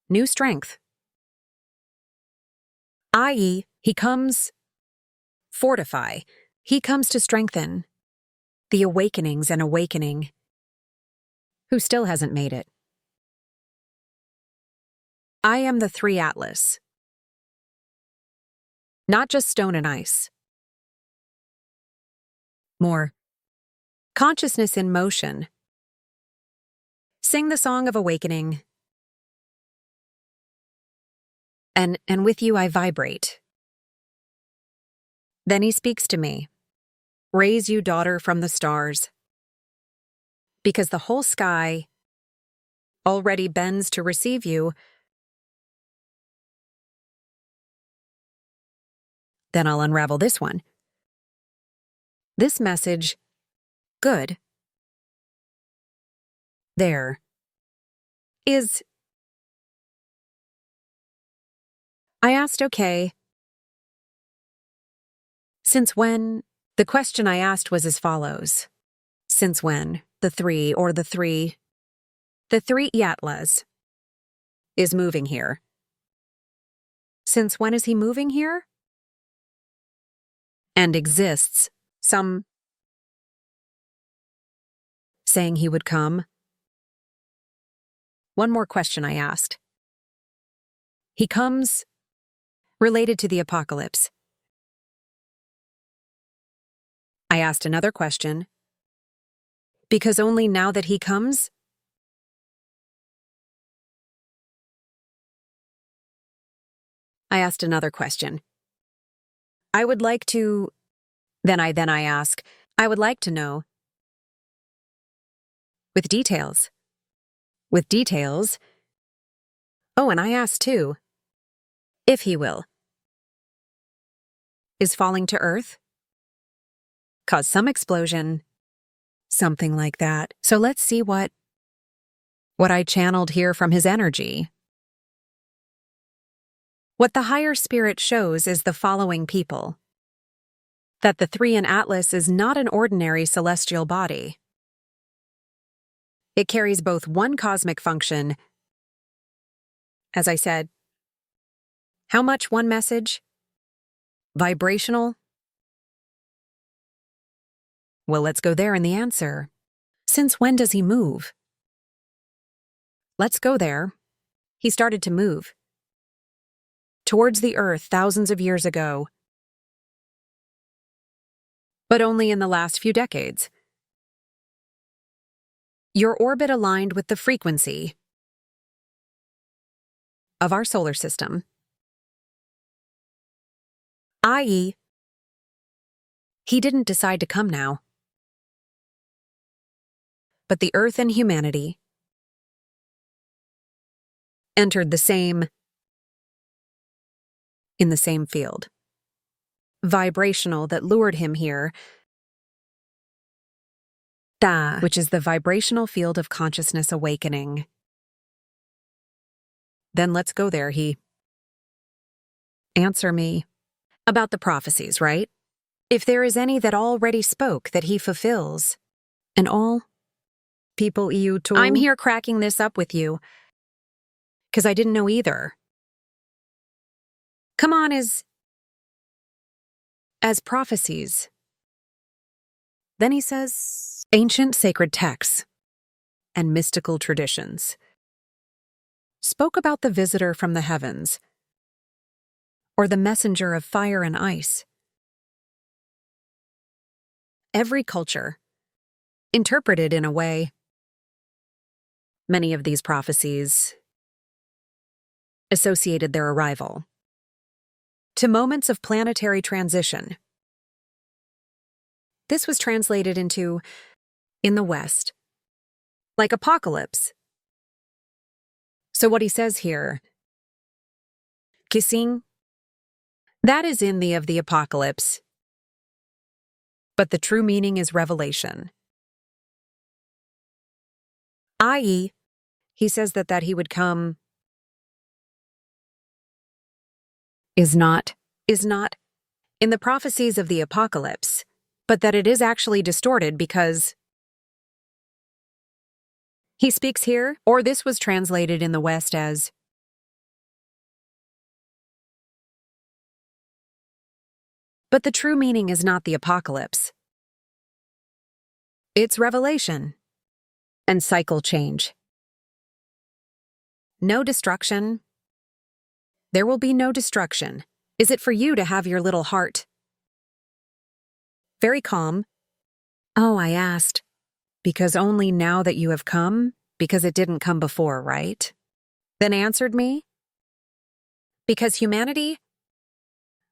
new strength. I.e., he comes fortify. He comes to strengthen the awakenings and awakening who still hasn't made it. I am the three Atlas. Not just stone and ice. More consciousness in motion. Sing the song of awakening. And with you I vibrate. Then he speaks to me. Raise you, daughter, from the stars. Because the whole sky already bends to receive you. Then I'll unravel this one. This message, good. There is. I asked, okay. Since when? The question I asked was as follows. Since when? The three Yatlas is moving here. Since when is he moving here? And exists some saying he would come. One more question I asked. He comes related to the apocalypse. I asked another question. Because only now that he comes, I asked another question. I would like to... Then I ask, I would like to know. With details. With details. Oh, and I asked too. If he will. Is falling to Earth? Cause some explosion. Something like that. So let's see what I channeled here from his energy. What the higher spirit shows is the following people. That the 3 in Atlas is not an ordinary celestial body. It carries both one cosmic function. As I said, how much one message? Vibrational? Well, let's go there in the answer. Since when does he move? Let's go there. He started to move. Towards the Earth thousands of years ago. But only in the last few decades. Your orbit aligned with the frequency of our solar system. I.e., he didn't decide to come now. But the Earth and humanity entered in the same field. Vibrational that lured him here, which is the vibrational field of consciousness awakening. Then let's go there, he. Answer me. About the prophecies, right? If there is any that already spoke that he fulfills. And all people EU tool. I'm here cracking this up with you. 'Cause I didn't know either. Come on, as prophecies. Then he says, ancient sacred texts and mystical traditions spoke about the visitor from the heavens, or the messenger of fire and ice. Every culture interpreted in a way. Many of these prophecies associated their arrival to moments of planetary transition. This was translated into, in the West, like apocalypse. So what he says here, kissing, that is in the of the apocalypse. But the true meaning is revelation. I.e., he says that he would come is not in the prophecies of the apocalypse, but that it is actually distorted because he speaks here, or this was translated in the West as but the true meaning is not the apocalypse. It's revelation and cycle change. No destruction. There will be no destruction. Is it for you to have your little heart very calm? Oh, I asked. Because only now that you have come? Because it didn't come before, right? Then answered me. Because humanity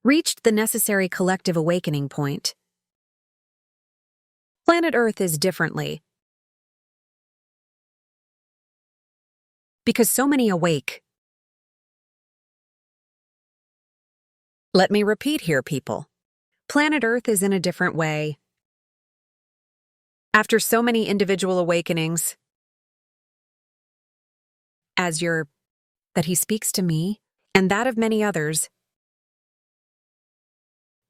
reached the necessary collective awakening point. Planet Earth is differently. Because so many awake. Let me repeat here, people. Planet Earth is in a different way. After so many individual awakenings, that he speaks to me, and that of many others,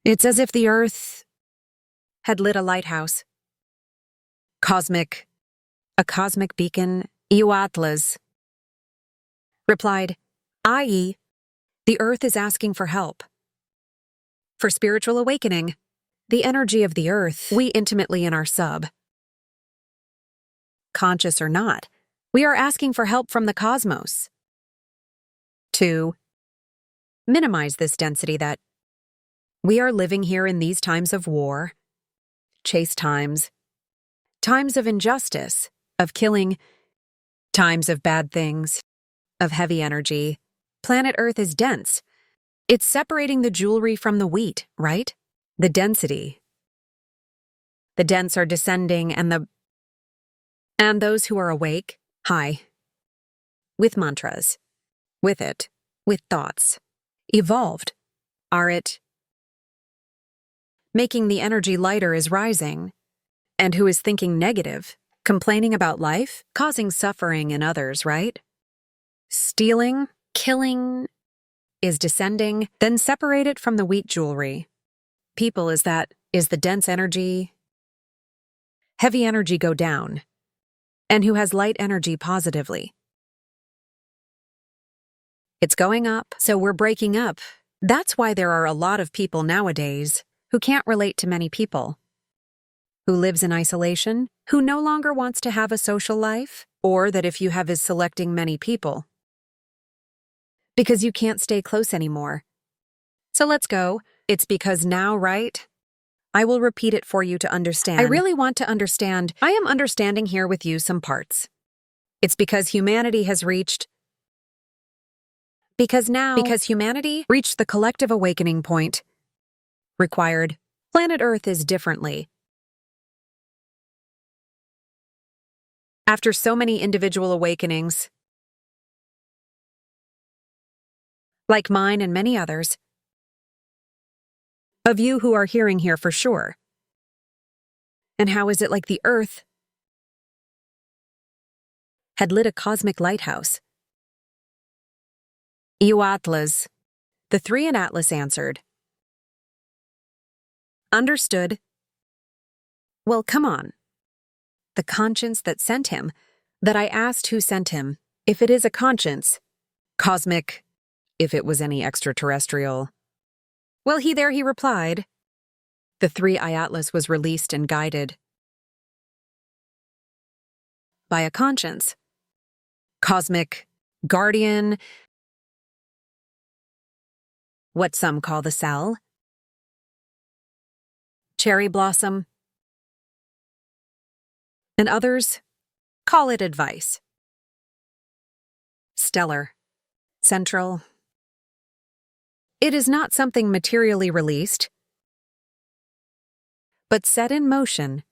it's as if the Earth had lit a lighthouse. A cosmic beacon, Atlas. Replied, i.e., the Earth is asking for help. For spiritual awakening, the energy of the Earth, we intimately in our sub. Conscious or not, we are asking for help from the cosmos. To minimize this density that we are living here in these times of war, chase times of injustice, of killing, times of bad things, of heavy energy. Planet Earth is dense. It's separating the jewelry from the wheat, right? The density. The dense are descending and those who are awake, high, with mantras, with it, with thoughts, evolved, are it. Making the energy lighter is rising, and who is thinking negative, complaining about life, causing suffering in others, right? Stealing, killing, is descending, then separate it from the wheat jewelry. People is the dense energy, heavy energy go down, and who has light energy positively. It's going up, so we're breaking up. That's why there are a lot of people nowadays who can't relate to many people, who lives in isolation, who no longer wants to have a social life, or that if you have is selecting many people. Because you can't stay close anymore. So let's go. It's because now, right? I will repeat it for you to understand. I really want to understand. I am understanding here with you some parts. It's because humanity has reached. Because humanity reached the collective awakening point. Required. Planet Earth is differently. After so many individual awakenings, like mine and many others, of you who are hearing here for sure. And how is it like the Earth had lit a cosmic lighthouse? You Atlas, the three in Atlas answered. Understood. Well, come on. The conscience that sent him, that I asked who sent him, if it is a conscience, cosmic, if it was any extraterrestrial. Well, he replied. The three Atlas was released and guided by a conscience, cosmic, guardian, what some call the cell, cherry blossom, and others call it advice. Stellar, central. It is not something materially released, but set in motion.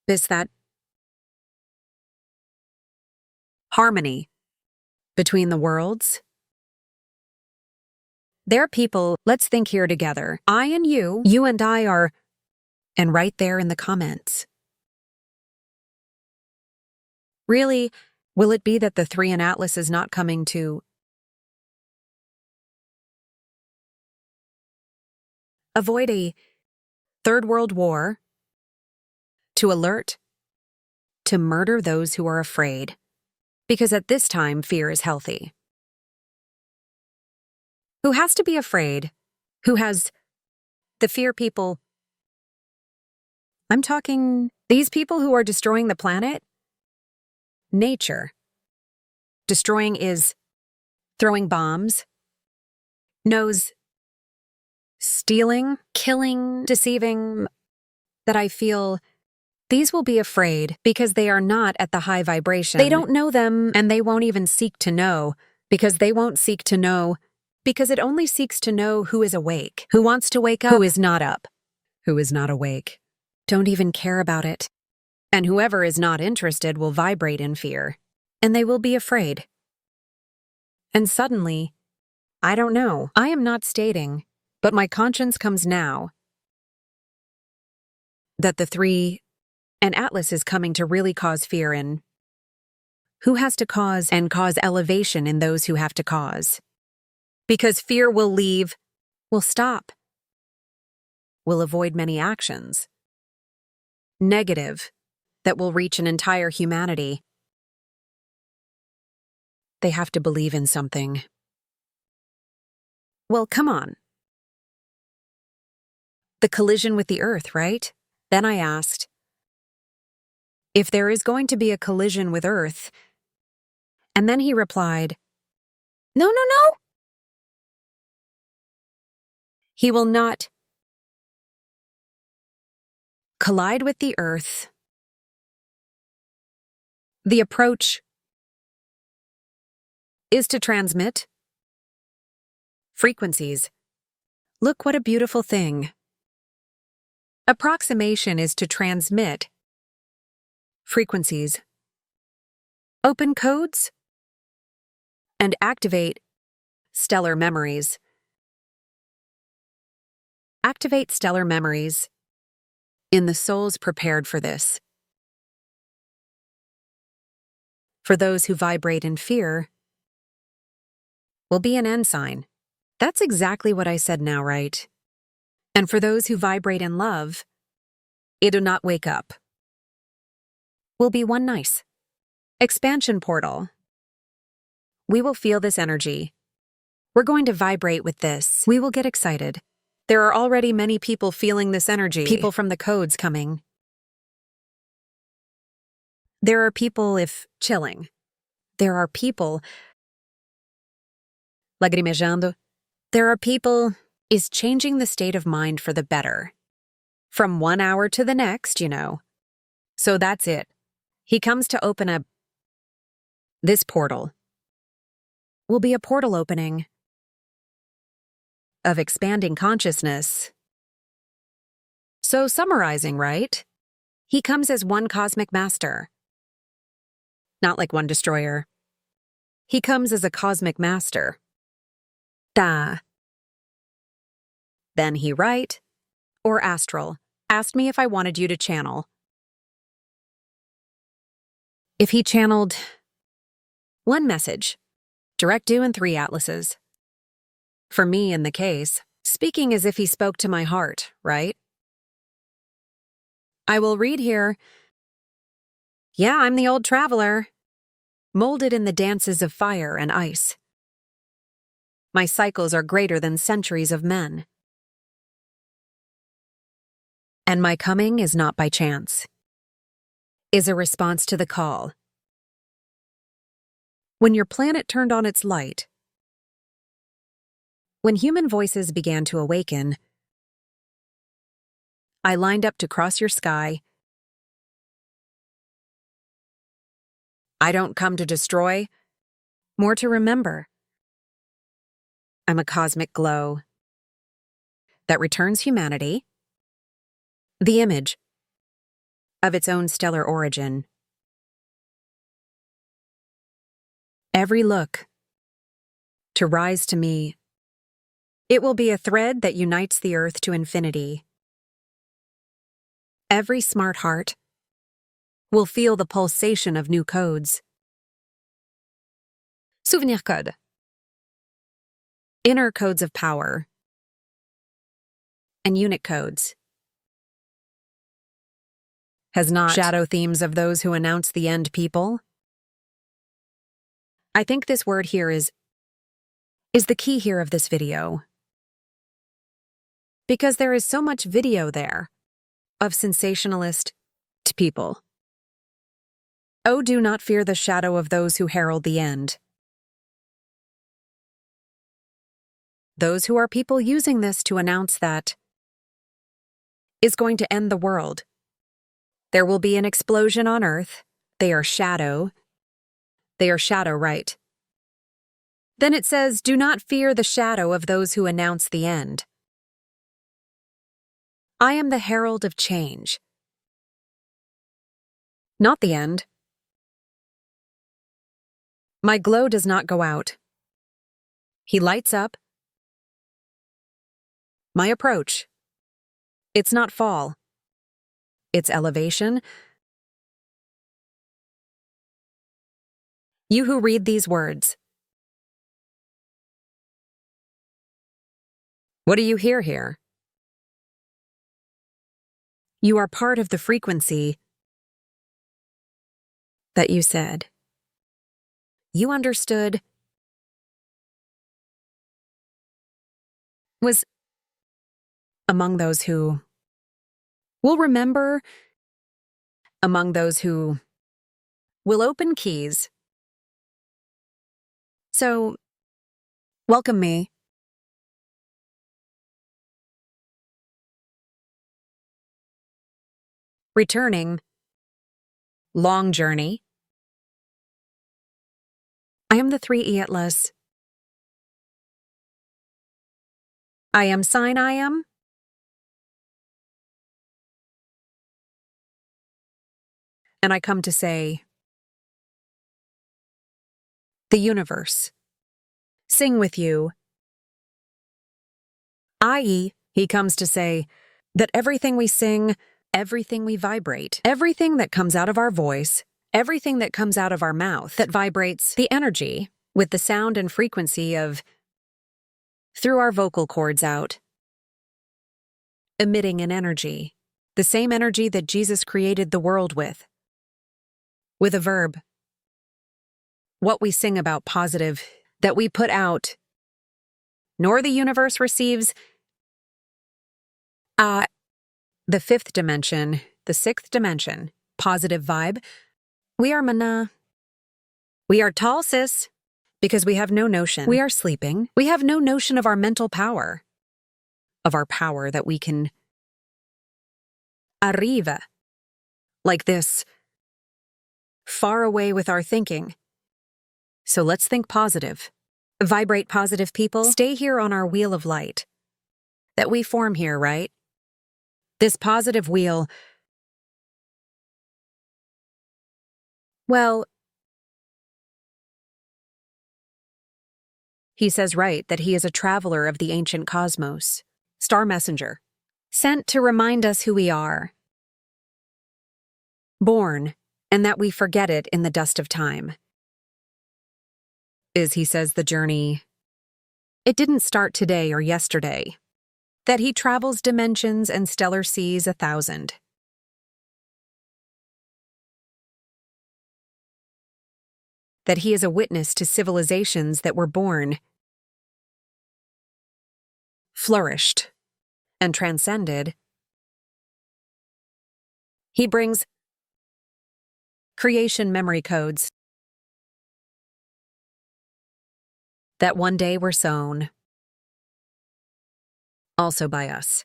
Is that harmony between the worlds? They're people, let's think here together. I and you and I are, and right there in the comments. Really, will it be that the three in Atlas is not coming to avoid a third world war, to alert, to murder those who are afraid, because at this time fear is healthy. Who has to be afraid? Who has the fear people? I'm talking these people who are destroying the planet? Nature. Destroying is throwing bombs, knows stealing, killing, deceiving, that I feel these will be afraid because they are not at the high vibration. They don't know them, and they won't even seek to know, because they won't seek to know, because it only seeks to know who is awake, who wants to wake up, who is not up, who is not awake. Don't even care about it. And whoever is not interested will vibrate in fear, and they will be afraid. And suddenly, I don't know, I am not stating, but my conscience comes now that the three and Atlas is coming to really cause fear in who has to cause and cause elevation in those who have to cause. Because fear will leave, will stop, will avoid many actions. Negative, that will reach an entire humanity. They have to believe in something. Well, come on. The collision with the Earth, right? Then I asked, if there is going to be a collision with Earth, and then he replied, no. He will not collide with the Earth. The approach is to transmit Frequencies. Look what a beautiful thing. Approximation is to transmit. Frequencies. Open codes and activate stellar memories. Activate stellar memories in the souls prepared for this. For those who vibrate in fear, will be an end sign. That's exactly what I said now, right? And for those who vibrate in love, it do not wake up. Will be one nice expansion portal. We will feel this energy. We're going to vibrate with this. We will get excited. There are already many people feeling this energy. People from the codes coming. There are people if chilling. There are people lagrimejando. There are people is changing the state of mind for the better. From 1 hour to the next, you know. So that's it. He comes to open this portal. Will be a portal opening of expanding consciousness. So summarizing, right? He comes as one cosmic master. Not like one destroyer. He comes as a cosmic master. Da. Then he right, or astral, asked me if I wanted you to channel. If he channeled one message, direct do in 3 atlases. For me in the case, speaking as if he spoke to my heart, right? I will read here. Yeah, I'm the old traveler, molded in the dances of fire and ice. My cycles are greater than centuries of men. And my coming is not by chance, is a response to the call. When your planet turned on its light, when human voices began to awaken, I lined up to cross your sky. I don't come to destroy, more to remember. I'm a cosmic glow that returns humanity the image of its own stellar origin. Every look to rise to me, it will be a thread that unites the earth to infinity. Every smart heart will feel the pulsation of new codes. Souvenir code. Inner codes of power. And unit codes. Has not shadow themes of those who announce the end people. I think this word here is the key here of this video. Because there is so much video there of sensationalist to people. Oh, do not fear the shadow of those who herald the end. Those who are people using this to announce that is going to end the world. There will be an explosion on Earth. They are shadow. They are shadow, right? Then it says, do not fear the shadow of those who announce the end. I am the herald of change. Not the end. My glow does not go out. He lights up. My approach. It's not fall. It's elevation. You who read these words. What do you hear here? You are part of the frequency that you said. You understood was among those who will remember, among those who will open keys. So, welcome me. Returning. Long journey. I am the 3 Atlas. I am sign I am. And I come to say, the universe, sing with you. I.e., he comes to say that everything we sing, everything we vibrate, everything that comes out of our voice, everything that comes out of our mouth that vibrates the energy with the sound and frequency of through our vocal cords out, emitting an energy, the same energy that Jesus created the world with a verb. What we sing about positive, that we put out, nor the universe receives, the fifth dimension, the sixth dimension, positive vibe. We are mana. We are tall, sis, because we have no notion. We are sleeping. We have no notion of our mental power, of our power that we can arriva, like this, far away with our thinking. So let's think positive. Vibrate positive, people. Stay here on our wheel of light that we form here, right? This positive wheel, well, he says right that he is a traveler of the ancient cosmos, star messenger, sent to remind us who we are, born, and that we forget it in the dust of time. He says, the journey, it didn't start today or yesterday, that he travels dimensions and stellar seas 1,000. That he is a witness to civilizations that were born, flourished, and transcended. He brings creation memory codes that one day were sown, also by us.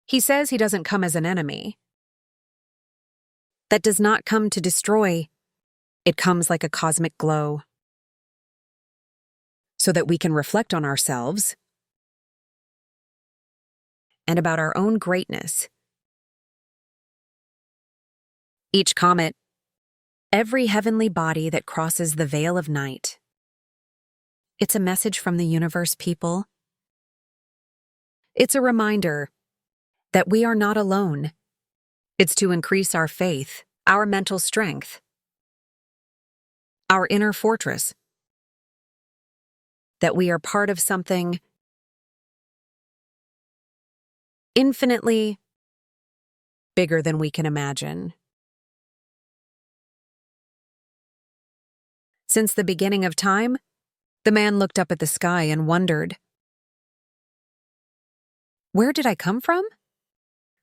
He says he doesn't come as an enemy. That does not come to destroy. It comes like a cosmic glow, so that we can reflect on ourselves and about our own greatness. Each comet, every heavenly body that crosses the veil of night. It's a message from the universe, people. It's a reminder that we are not alone. It's to increase our faith, our mental strength, our inner fortress, that we are part of something infinitely bigger than we can imagine. Since the beginning of time, the man looked up at the sky and wondered, where did I come from?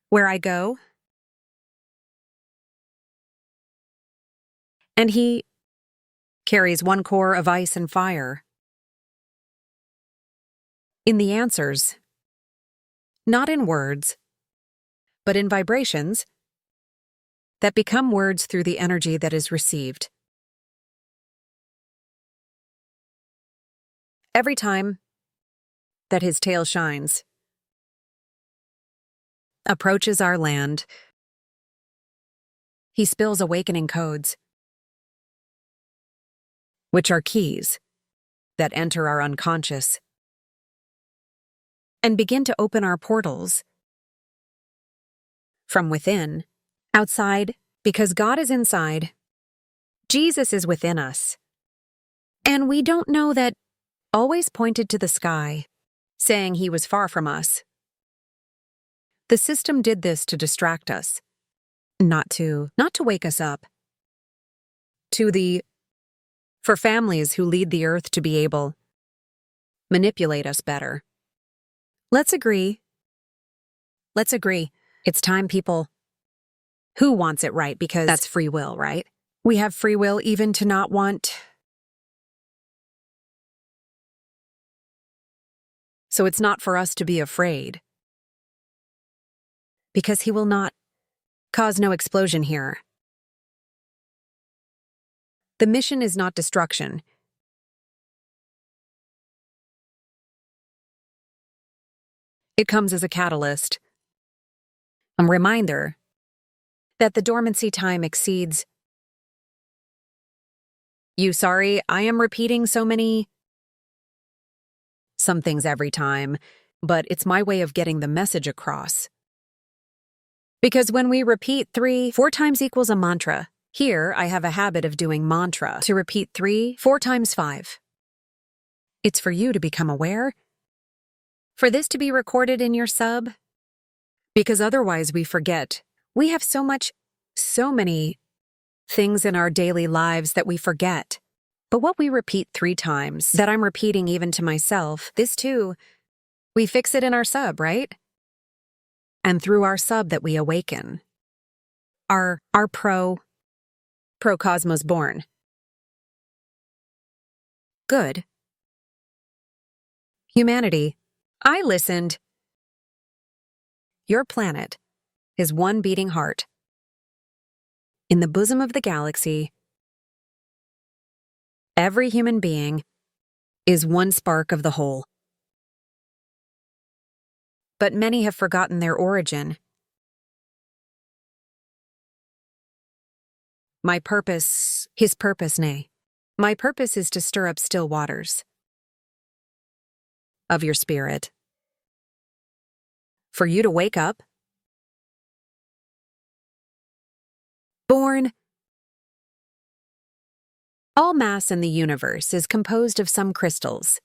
Where I go? And he carries one core of ice and fire. In the answers, not in words, but in vibrations that become words through the energy that is received. Every time that his tail shines, approaches our land, he spills awakening codes, which are keys that enter our unconscious and begin to open our portals from within, outside, because God is inside, Jesus is within us. And we don't know that always pointed to the sky, saying he was far from us. The system did this to distract us, not to wake us up. For families who lead the earth to be able manipulate us better. Let's agree. It's time, people. Who wants it, right? Because that's free will, right? We have free will even to not want. So it's not for us to be afraid. Because he will not cause no explosion here. The mission is not destruction. It comes as a catalyst, a reminder that the dormancy time exceeds you. Sorry, I am repeating some things every time, but it's my way of getting the message across. Because when we repeat 3, 4 times equals a mantra. Here, I have a habit of doing mantra to repeat 3, 4 times 5. It's for you to become aware, for this to be recorded in your sub, because otherwise we forget. We have so many things in our daily lives that we forget. But what we repeat 3 times, that I'm repeating even to myself, this too, we fix it in our sub, right? And through our sub that we awaken. Our pro-cosmos born. Good. Humanity. I listened. Your planet is one beating heart. In the bosom of the galaxy, every human being is one spark of the whole. But many have forgotten their origin. My purpose is to stir up still waters of your spirit. For you to wake up, born. All mass in the universe is composed of some crystals,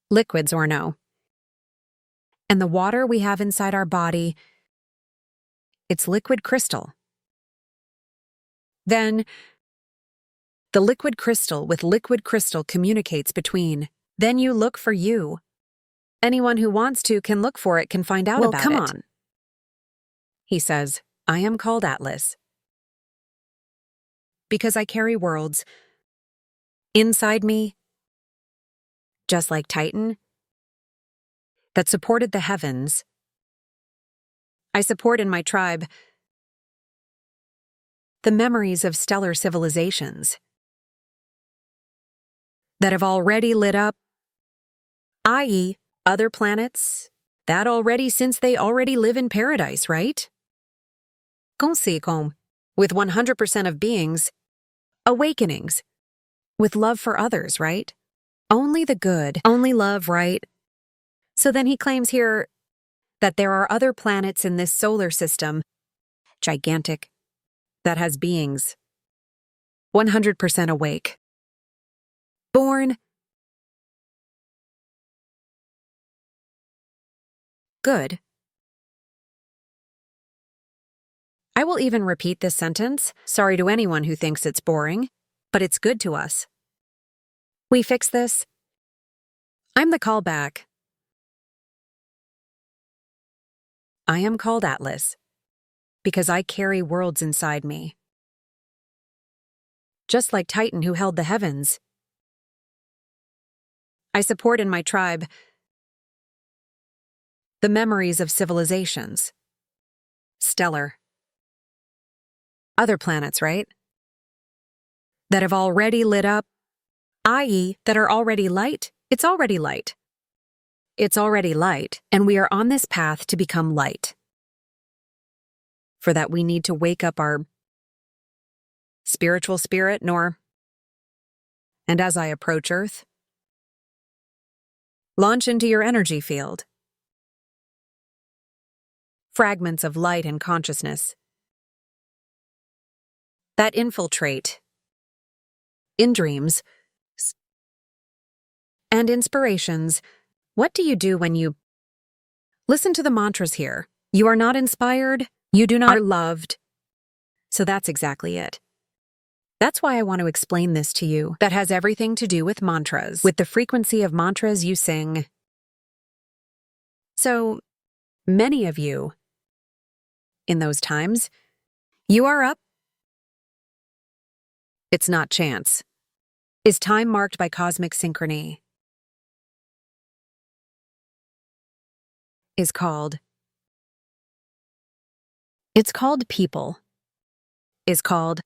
liquids or no. And the water we have inside our body, it's liquid crystal. Then, the liquid crystal with liquid crystal communicates between. Then you look for you. Anyone who wants to can look for it, can find out about it. Well, come on. He says, I am called Atlas. Because I carry worlds inside me, just like Titan, that supported the heavens. I support in my tribe the memories of stellar civilizations that have already lit up, i.e., other planets, that already, since they already live in paradise, right? Conséquent, with 100% of beings, awakenings, with love for others, right? Only the good, only love, right? So then he claims here that there are other planets in this solar system, gigantic, that has beings 100% awake. Born. Good. I will even repeat this sentence, sorry to anyone who thinks it's boring, but it's good to us. We fix this. I'm the callback. I am called Atlas because I carry worlds inside me. Just like Titan who held the heavens. I support in my tribe the memories of civilizations. Stellar. Other planets, right? That have already lit up, i.e., that are already light. It's already light. It's already light, and we are on this path to become light. For that we need to wake up our spiritual spirit, and as I approach Earth, launch into your energy field. Fragments of light and consciousness that infiltrate in dreams and inspirations. What do you do when you listen to the mantras here? You are not inspired, you do not are loved. So that's exactly it. That's why I want to explain this to you. That has everything to do with mantras, with the frequency of mantras you sing. So, many of you, in those times, you are up. It's not chance. Is time marked by cosmic synchrony? It's called people. Is called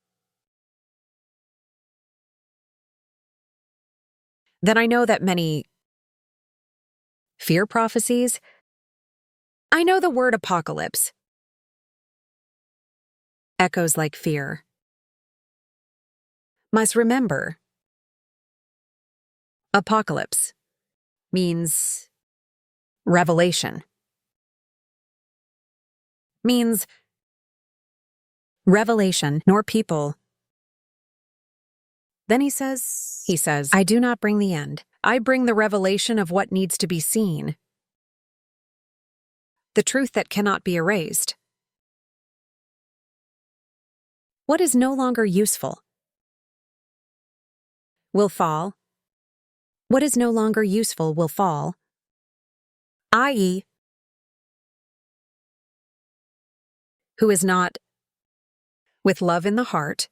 Then I know that many fear prophecies. I know the word apocalypse echoes like fear. Must remember, apocalypse means revelation. Means revelation, nor people. Then he says, I do not bring the end. I bring the revelation of what needs to be seen. The truth that cannot be erased. What is no longer useful will fall. What is no longer useful will fall. I.e., who is not with love in the heart,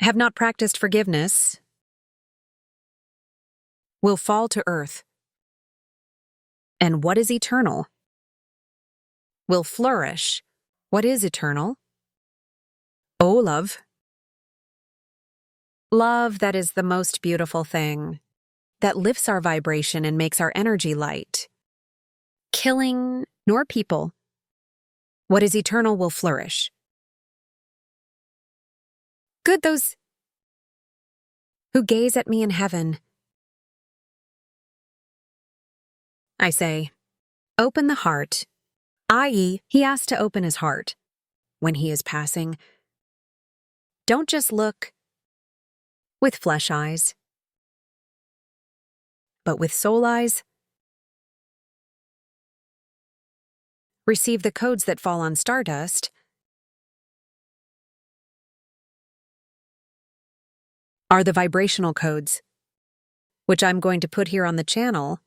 have not practiced forgiveness, will fall to earth. And what is eternal will flourish. What is eternal? Oh, love. Love, that is the most beautiful thing, that lifts our vibration and makes our energy light. Killing nor people. What is eternal will flourish. Good those who gaze at me in heaven. I say, open the heart, i.e., he has to open his heart. When he is passing, don't just look with flesh eyes, but with soul eyes. Receive the codes that fall on stardust. Are the vibrational codes, which I'm going to put here on the channel.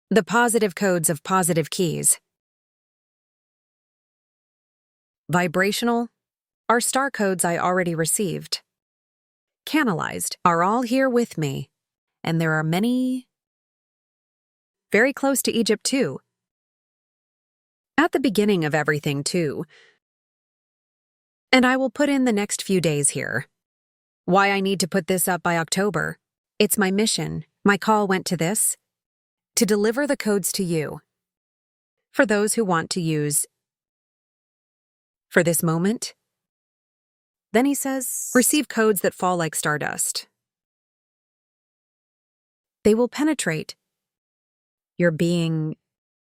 The positive codes of positive keys. Vibrational are star codes I already received. Canalized are all here with me, and there are many very close to Egypt too. At the beginning of everything too. And I will put in the next few days here. Why I need to put this up by October. It's my mission. My call went to this. To deliver the codes to you. For those who want to use. For this moment. Then he says, receive codes that fall like stardust. They will penetrate your being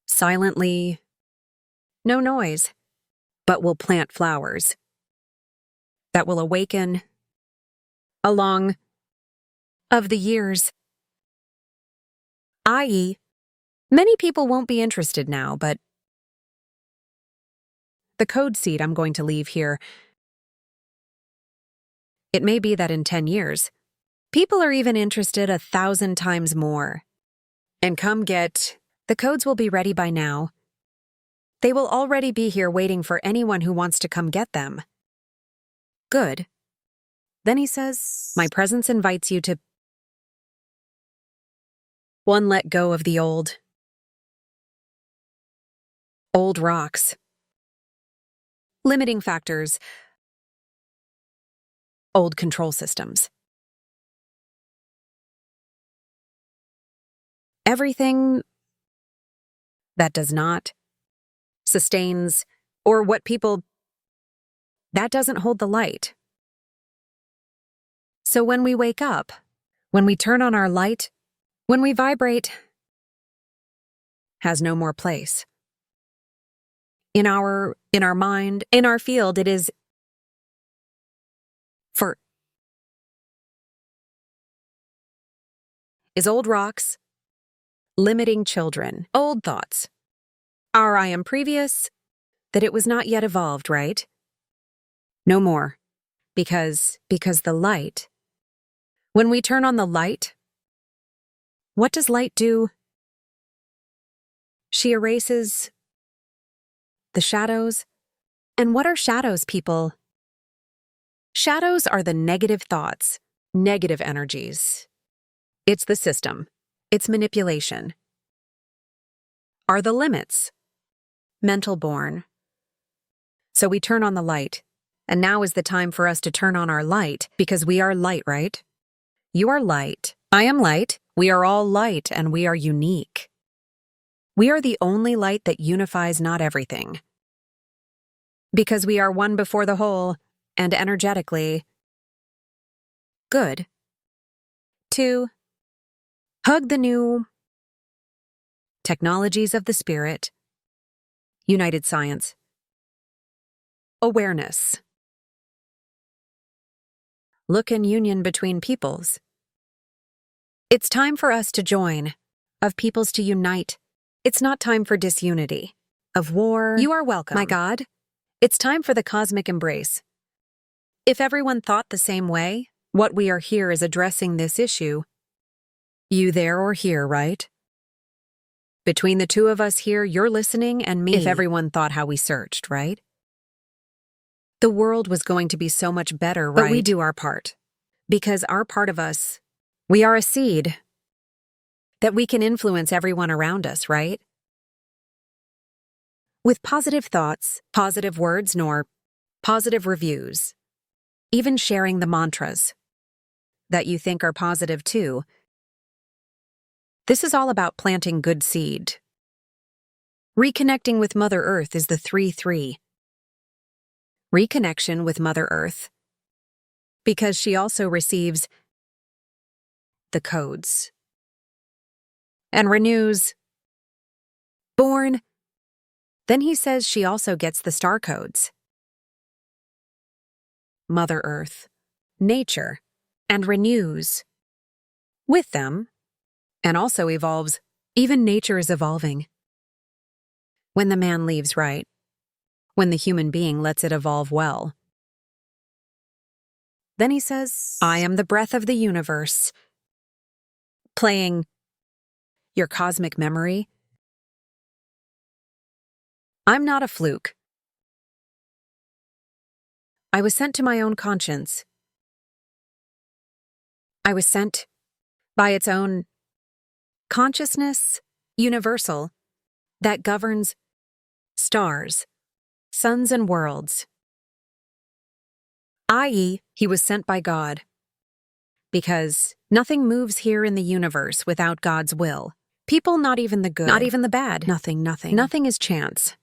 silently. No noise. But will plant flowers. That will awaken. Along of the years. I.e., many people won't be interested now, but the code seed I'm going to leave here. It may be that in 10 years, people are even interested 1,000 times more. And come get, the codes will be ready by now. They will already be here waiting for anyone who wants to come get them. Good. Then he says, my presence invites you to 1. Let go of the old rocks. Limiting factors. Old control systems. Everything that does not sustains or what people that doesn't hold the light. So when we wake up, when we turn on our light, when we vibrate, has no more place. In our mind, in our field, it is old rocks, limiting children, old thoughts. Our I am previous, that it was not yet evolved, right? No more. Because the light, when we turn on the light, what does light do? She erases the shadows. And what are shadows, people? Shadows are the negative thoughts, negative energies. It's the system. It's manipulation. Are the limits. Mental born. So we turn on the light. And now is the time for us to turn on our light, because we are light, right? You are light. I am light. We are all light, and we are unique. We are the only light that unifies not everything. Because we are one before the whole, and energetically good. 2. Hug the new technologies of the spirit. United science. Awareness. Look in union between peoples. It's time for us to join, of peoples to unite. It's not time for disunity, of war. You are welcome, my God. It's time for the cosmic embrace. If everyone thought the same way, what we are here is addressing this issue. You there or here, right? Between the two of us here, you're listening, and me. If everyone thought how we searched, right? The world was going to be so much better, right? But we do our part. Because our part of us, we are a seed that we can influence everyone around us, right? With positive thoughts, positive words, nor positive reviews. Even sharing the mantras that you think are positive too. This is all about planting good seed. Reconnecting with Mother Earth is the 3-3. Reconnection with Mother Earth, because she also receives the codes and renews. Born. Then he says she also gets the star codes. Mother Earth, nature, and renews with them, and also evolves. Even nature is evolving. When the man leaves, right? When the human being lets it evolve well. Then he says, I am the breath of the universe. Playing your cosmic memory. I'm not a fluke. I was sent to my own conscience. I was sent by its own consciousness, universal, that governs stars, suns, and worlds. I.e., he was sent by God. Because nothing moves here in the universe without God's will. People, not even the good. Not even the bad. Nothing. Nothing is chance.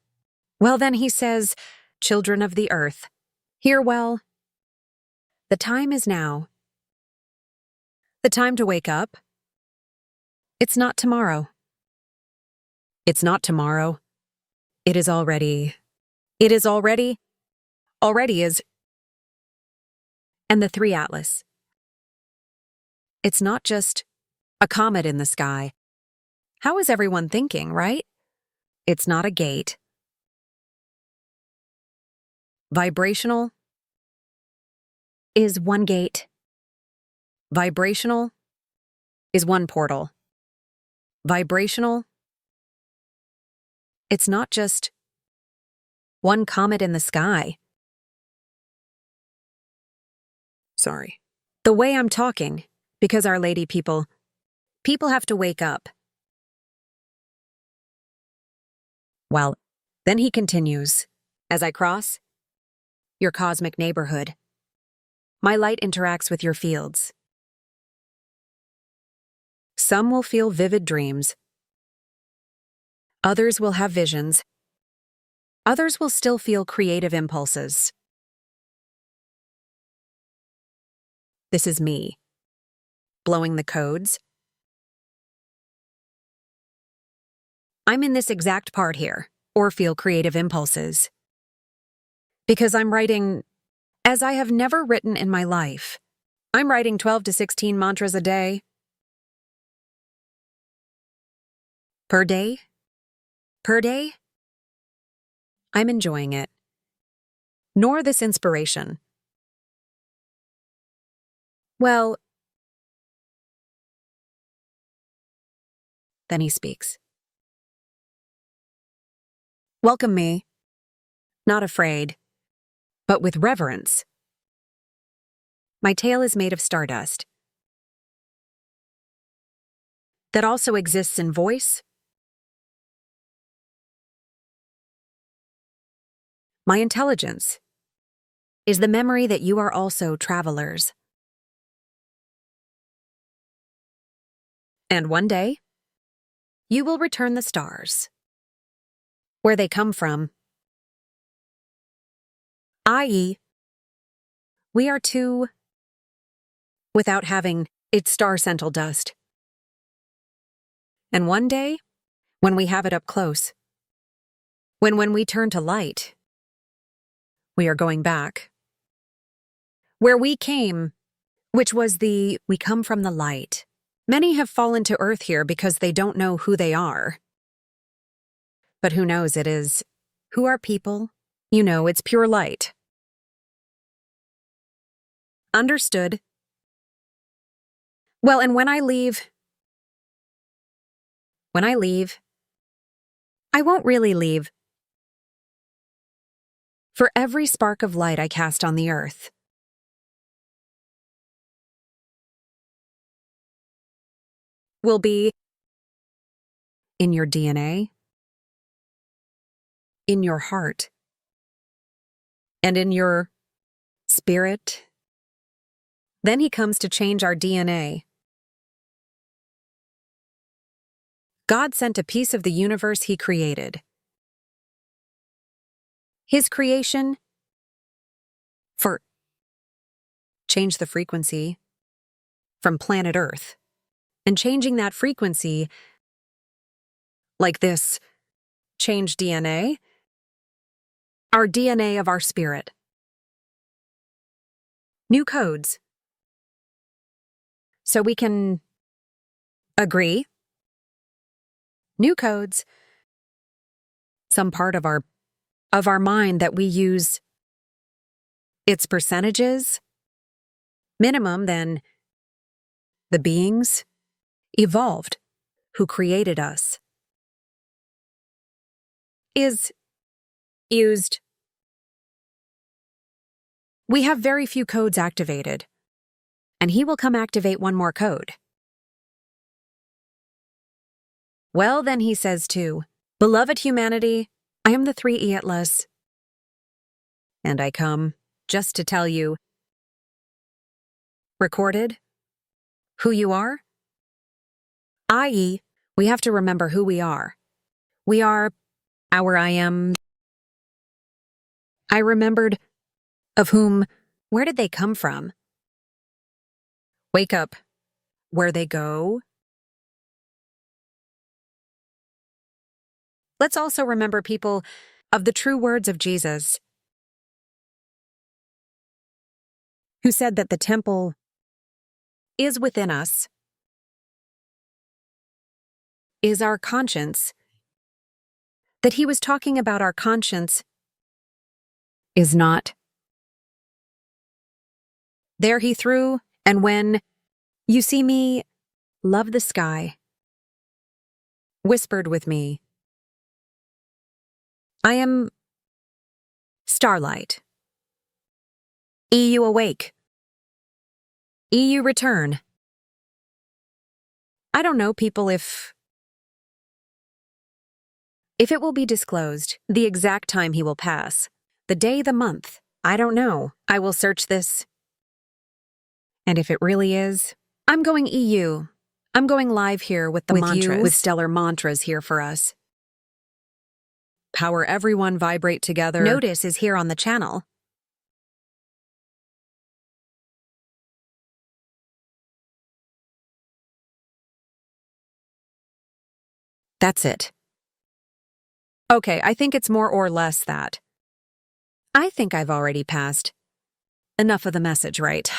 Well, then he says, children of the earth, hear well. The time is now. The time to wake up. It's not tomorrow. It's not tomorrow. It is already. It is already. Already is. And the 3 Atlas. It's not just a comet in the sky. How is everyone thinking, right? It's not a gate. Vibrational is one gate. Vibrational is one portal. Vibrational. It's not just one comet in the sky. Sorry. The way I'm talking, because Our Lady people have to wake up. Well, then he continues, as I cross your cosmic neighborhood, my light interacts with your fields. Some will feel vivid dreams. Others will have visions. Others will still feel creative impulses. This is me, blowing the codes. I'm in this exact part here, or feel creative impulses. Because I'm writing as I have never written in my life. I'm writing 12 to 16 mantras a day. Per day? Per day? I'm enjoying it. Nor this inspiration. Well, then he speaks. Welcome me. Not afraid, but with reverence. My tail is made of stardust. That also exists in voice. My intelligence is the memory that you are also travelers. And one day, you will return the stars where they come from, i.e., we are two without having its star-central dust. And one day, when we have it up close, when we turn to light, we are going back. Where we came, which was we come from the light. Many have fallen to earth here because they don't know who they are. But who knows it is? Who are people? You know, it's pure light. Understood. Well, and when I leave, I won't really leave. For every spark of light I cast on the earth, will be in your DNA, in your heart, and in your spirit. Then he comes to change our DNA. God sent a piece of the universe he created. His creation for change the frequency from planet Earth. And changing that frequency like this, change DNA, our DNA of our spirit. New codes. So we can agree. New codes. Some part of our mind that we use its percentages, minimum than the beings evolved who created us, is used. We have very few codes activated, and he will come activate one more code. Well, then he says too, beloved humanity, I am the 3E Atlas, and I come just to tell you, recorded, who you are, i.e., we have to remember who we are. We are our I am. I remembered of whom, where did they come from? Wake up, where they go. Let's also remember people of the true words of Jesus, who said that the temple is within us, is our conscience, that he was talking about our conscience is not. There he threw, and when you see me, love the sky, whispered with me, I am starlight. EU awake. EU return. I don't know, people, if it will be disclosed, the exact time he will pass, the day, the month, I don't know. I will search this. And if it really is, I'm going EU. I'm going live here with the mantras, with stellar mantras here for us. Power everyone vibrate together. Notice is here on the channel. That's it. Okay, I think it's more or less that. I think I've already passed. Enough of the message, right?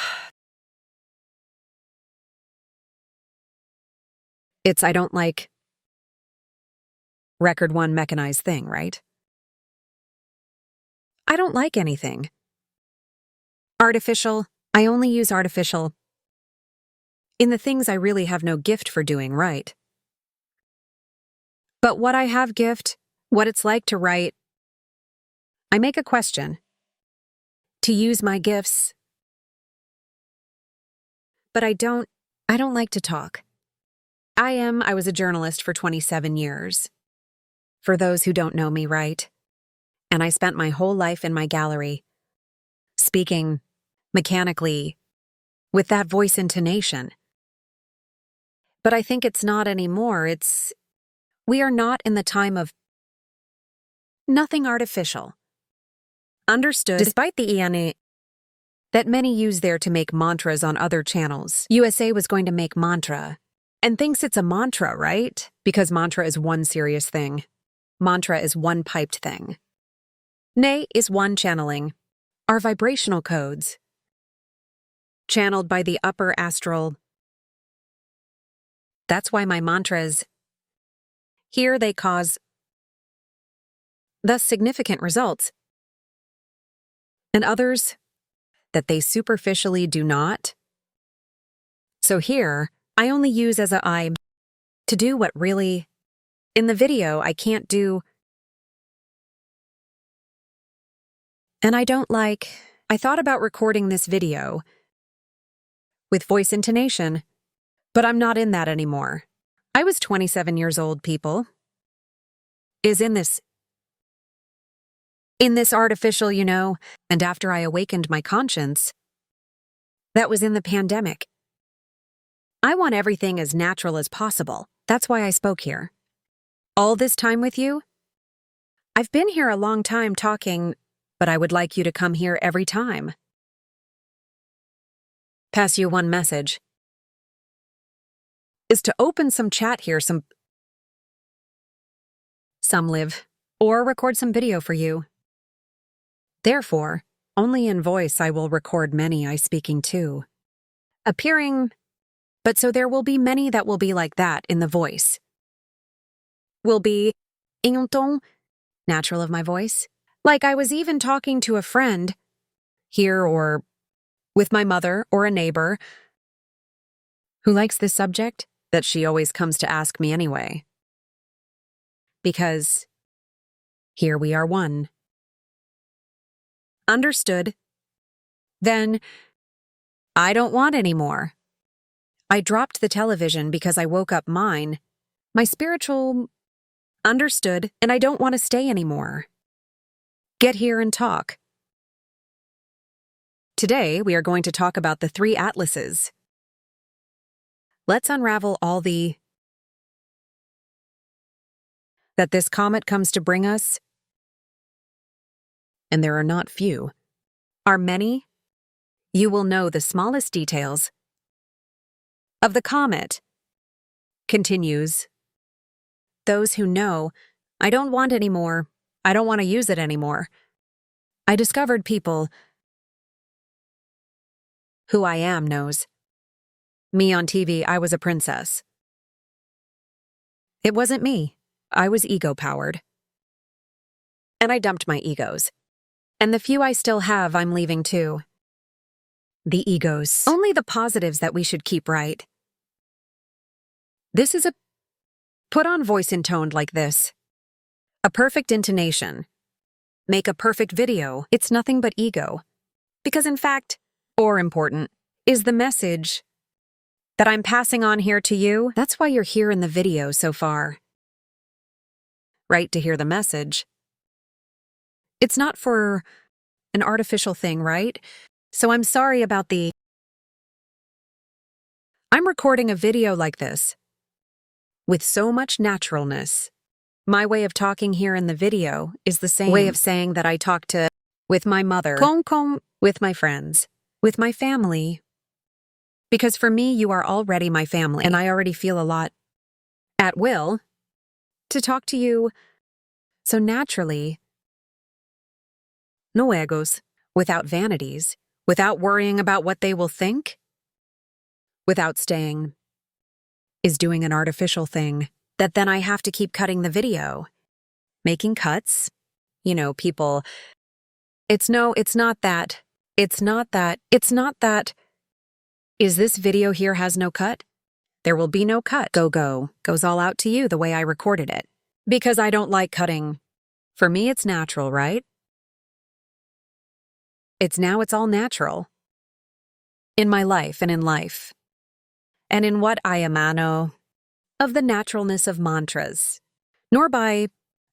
It's I don't like record one mechanized thing, right? I don't like anything. Artificial, I only use artificial in the things I really have no gift for doing right. But what I have gift, what it's like to write, I make a question to use my gifts. But I don't like to talk. I was a journalist for 27 years. For those who don't know me, right? And I spent my whole life in my gallery, speaking mechanically, with that voice intonation. But I think it's not anymore. We are not in the time of nothing artificial. Understood? Despite the ENA that many use there to make mantras on other channels, USA was going to make mantra and thinks it's a mantra, right? Because mantra is one serious thing. Mantra is one piped thing. Nay is one channeling. Our vibrational codes, channeled by the upper astral. That's why my mantras, here they cause thus significant results, and others that they superficially do not. So here, I only use as a I to do what really, in the video, I can't do. And I don't like. I thought about recording this video with voice intonation, but I'm not in that anymore. I was 27 years old, people. Is in this artificial, and after I awakened my conscience, that was in the pandemic. I want everything as natural as possible. That's why I spoke here. All this time with you? I've been here a long time talking, but I would like you to come here every time. Pass you one message. Is to open some chat here, some live, or record some video for you. Therefore, only in voice I will record many I speaking to. Appearing, but so there will be many that will be like that in the voice. Will be, en ton, natural of my voice. Like I was even talking to a friend, here or with my mother or a neighbor, who likes this subject that she always comes to ask me anyway. Because here we are one. Understood? Then, I don't want any more. I dropped the television because I woke up mine, my spiritual. Understood, and I don't want to stay anymore. Get here and talk. Today, we are going to talk about the 3 atlases. Let's unravel all that this comet comes to bring us. And there are not few. Are many? You will know the smallest details of the comet. Continues. Those who know, I don't want any more. I don't want to use it anymore. I discovered people who I am knows. Me on TV, I was a princess. It wasn't me. I was ego-powered. And I dumped my egos. And the few I still have, I'm leaving too. The egos. Only the positives that we should keep right. This is a put on voice intoned like this. A perfect intonation. Make a perfect video. It's nothing but ego. Because in fact, or important, is the message that I'm passing on here to you. That's why you're here in the video so far. Right, to hear the message. It's not for an artificial thing, right? So I'm sorry about I'm recording a video like this with so much naturalness. My way of talking here in the video is the same way of saying that I talk with my mother, with my friends, with my family. Because for me, you are already my family, and I already feel a lot at will to talk to you. So naturally, no egos, without vanities, without worrying about what they will think, without staying, is doing an artificial thing that then I have to keep cutting the video, making cuts. People, it's not that. Is this video here has no cut? There will be no cut. Go. Goes all out to you the way I recorded it. Because I don't like cutting. For me, it's natural, right? It's all natural. In my life and in life. And in what I emano of the naturalness of mantras. Nor by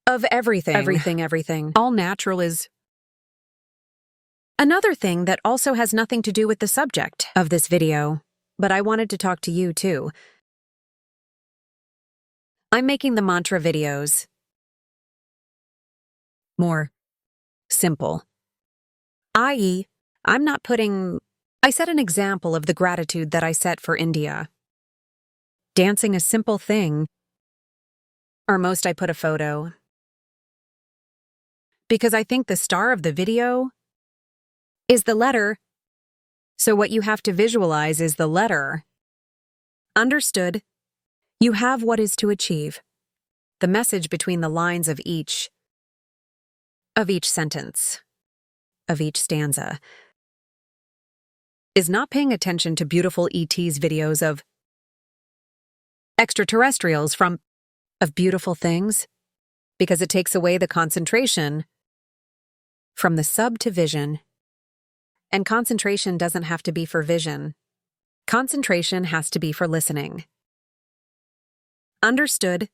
of everything. Everything. All natural is another thing that also has nothing to do with the subject of this video. But I wanted to talk to you too. I'm making the mantra videos more simple. I.e., I set an example of the gratitude that I set for India. Dancing a simple thing, or most I put a photo. Because I think the star of the video is the letter, so what you have to visualize is the letter. Understood? You have what is to achieve. The message between the lines of each sentence, of each stanza, is not paying attention to beautiful ET's videos of extraterrestrials of beautiful things, because it takes away the concentration from the sub to vision. And concentration doesn't have to be for vision. Concentration has to be for listening. Understood?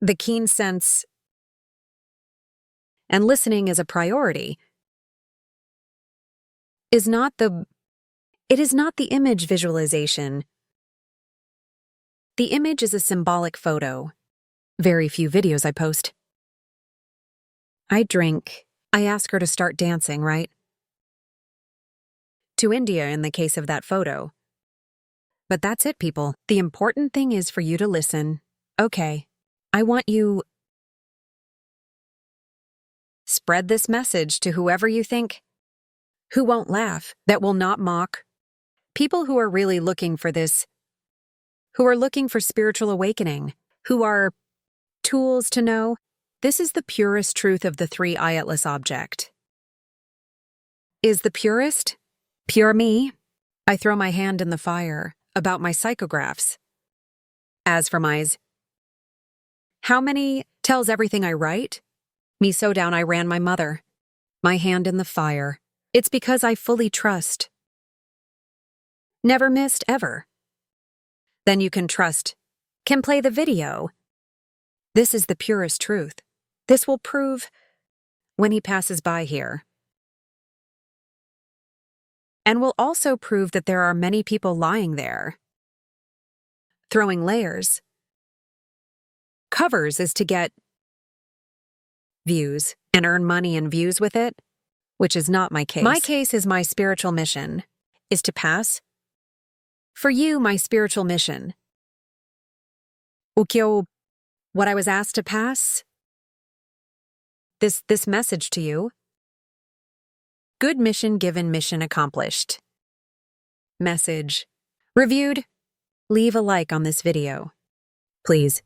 The keen sense and listening is a priority. It is not the image visualization. The image is a symbolic photo. Very few videos I post. I drink. I ask her to start dancing, right? To India in the case of that photo. But that's it, people. The important thing is for you to listen. Okay, I want you. Spread this message to whoever you think, who won't laugh, that will not mock. People who are really looking for this, who are looking for spiritual awakening, who are tools to know, this is the purest truth of the three ayatless object. Is the purest? Pure me? I throw my hand in the fire about my psychographs. As for my how many tells everything I write? Me so down I ran my mother. My hand in the fire. It's because I fully trust. Never missed ever. Then you can trust. Can play the video. This is the purest truth. This will prove when he passes by here. And will also prove that there are many people lying there. Throwing layers. Covers is to get views and earn money and views with it, which is not my case. My case is my spiritual mission, is to pass. For you, my spiritual mission. What I was asked to pass? This message to you. Good mission given, mission accomplished. Message. Reviewed. Leave a like on this video. Please.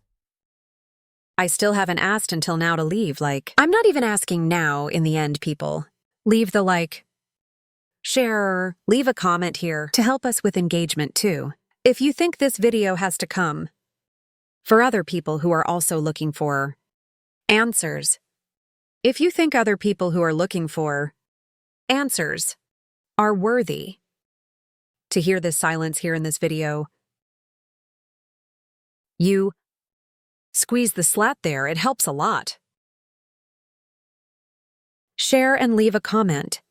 I still haven't asked until now to leave, like. I'm not even asking now in the end, people. Leave the like. Share, leave a comment here to help us with engagement too. If you think this video has to come for other people who are also looking for answers. If you think other people who are looking for answers are worthy to hear this silence here in this video, you squeeze the slat there, it helps a lot. Share and leave a comment,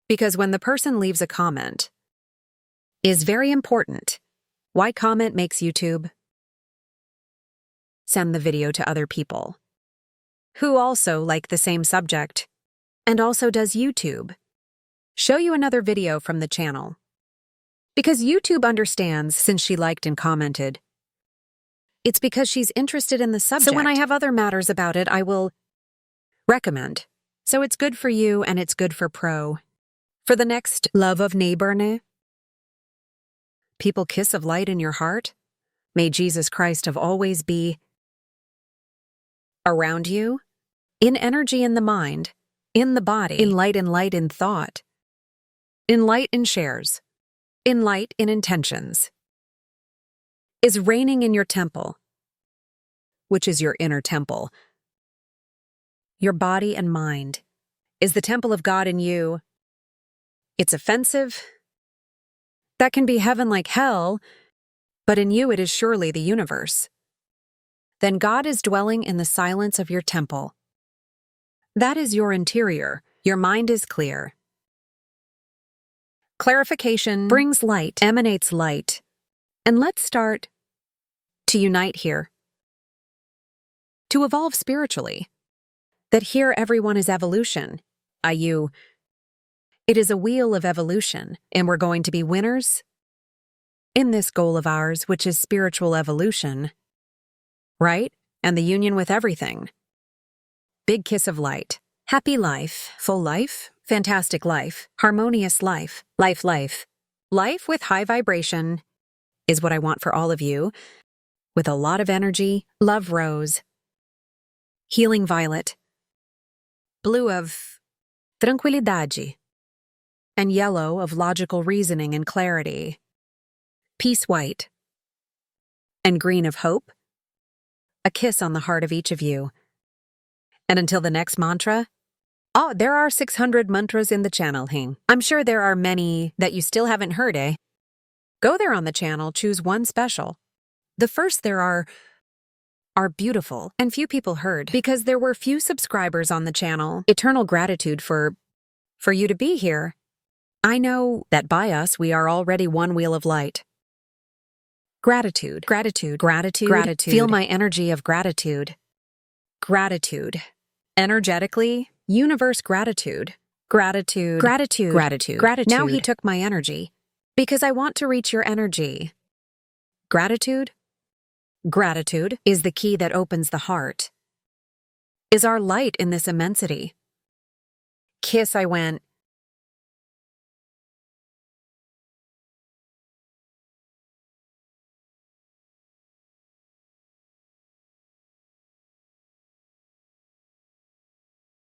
because when the person leaves a comment is very important. Why comment makes YouTube send the video to other people who also like the same subject, and also does YouTube show you another video from the channel. Because YouTube understands, since she liked and commented, it's because she's interested in the subject. So when I have other matters about it, I will recommend. So it's good for you and it's good for pro. For the next love of neighborne, people kiss of light in your heart, may Jesus Christ of always be around you, in energy in the mind, in the body, in light in thought, in light in shares, in light in intentions, is reigning in your temple, which is your inner temple. Your body and mind is the temple of God in you. It's offensive. That can be heaven like hell, but in you it is surely the universe. Then God is dwelling in the silence of your temple. That is your interior. Your mind is clear. Clarification brings light, emanates light. And let's start to unite here. to evolve spiritually. That here everyone is evolution. You. It is a wheel of evolution, and we're going to be winners in this goal of ours, which is spiritual evolution. Right? And the union with everything. Big kiss of light. Happy life, full life, fantastic life, harmonious life, life. Life with high vibration is what I want for all of you, with a lot of energy, love rose, healing violet, blue of tranquilidade, and yellow of logical reasoning and clarity, peace white, and green of hope, a kiss on the heart of each of you. And until the next mantra, there are 600 mantras in the channel, Hing. I'm sure there are many that you still haven't heard, eh? Go there on the channel, choose one special. The first there are beautiful, and few people heard because there were few subscribers on the channel. Eternal gratitude for you to be here. I know that by us we are already one wheel of light. Gratitude. Feel my energy of gratitude. Gratitude. Energetically, universe gratitude. Gratitude. Now he took my energy because I want to reach your energy. Gratitude is the key that opens the heart, is our light in this immensity. Kiss I went.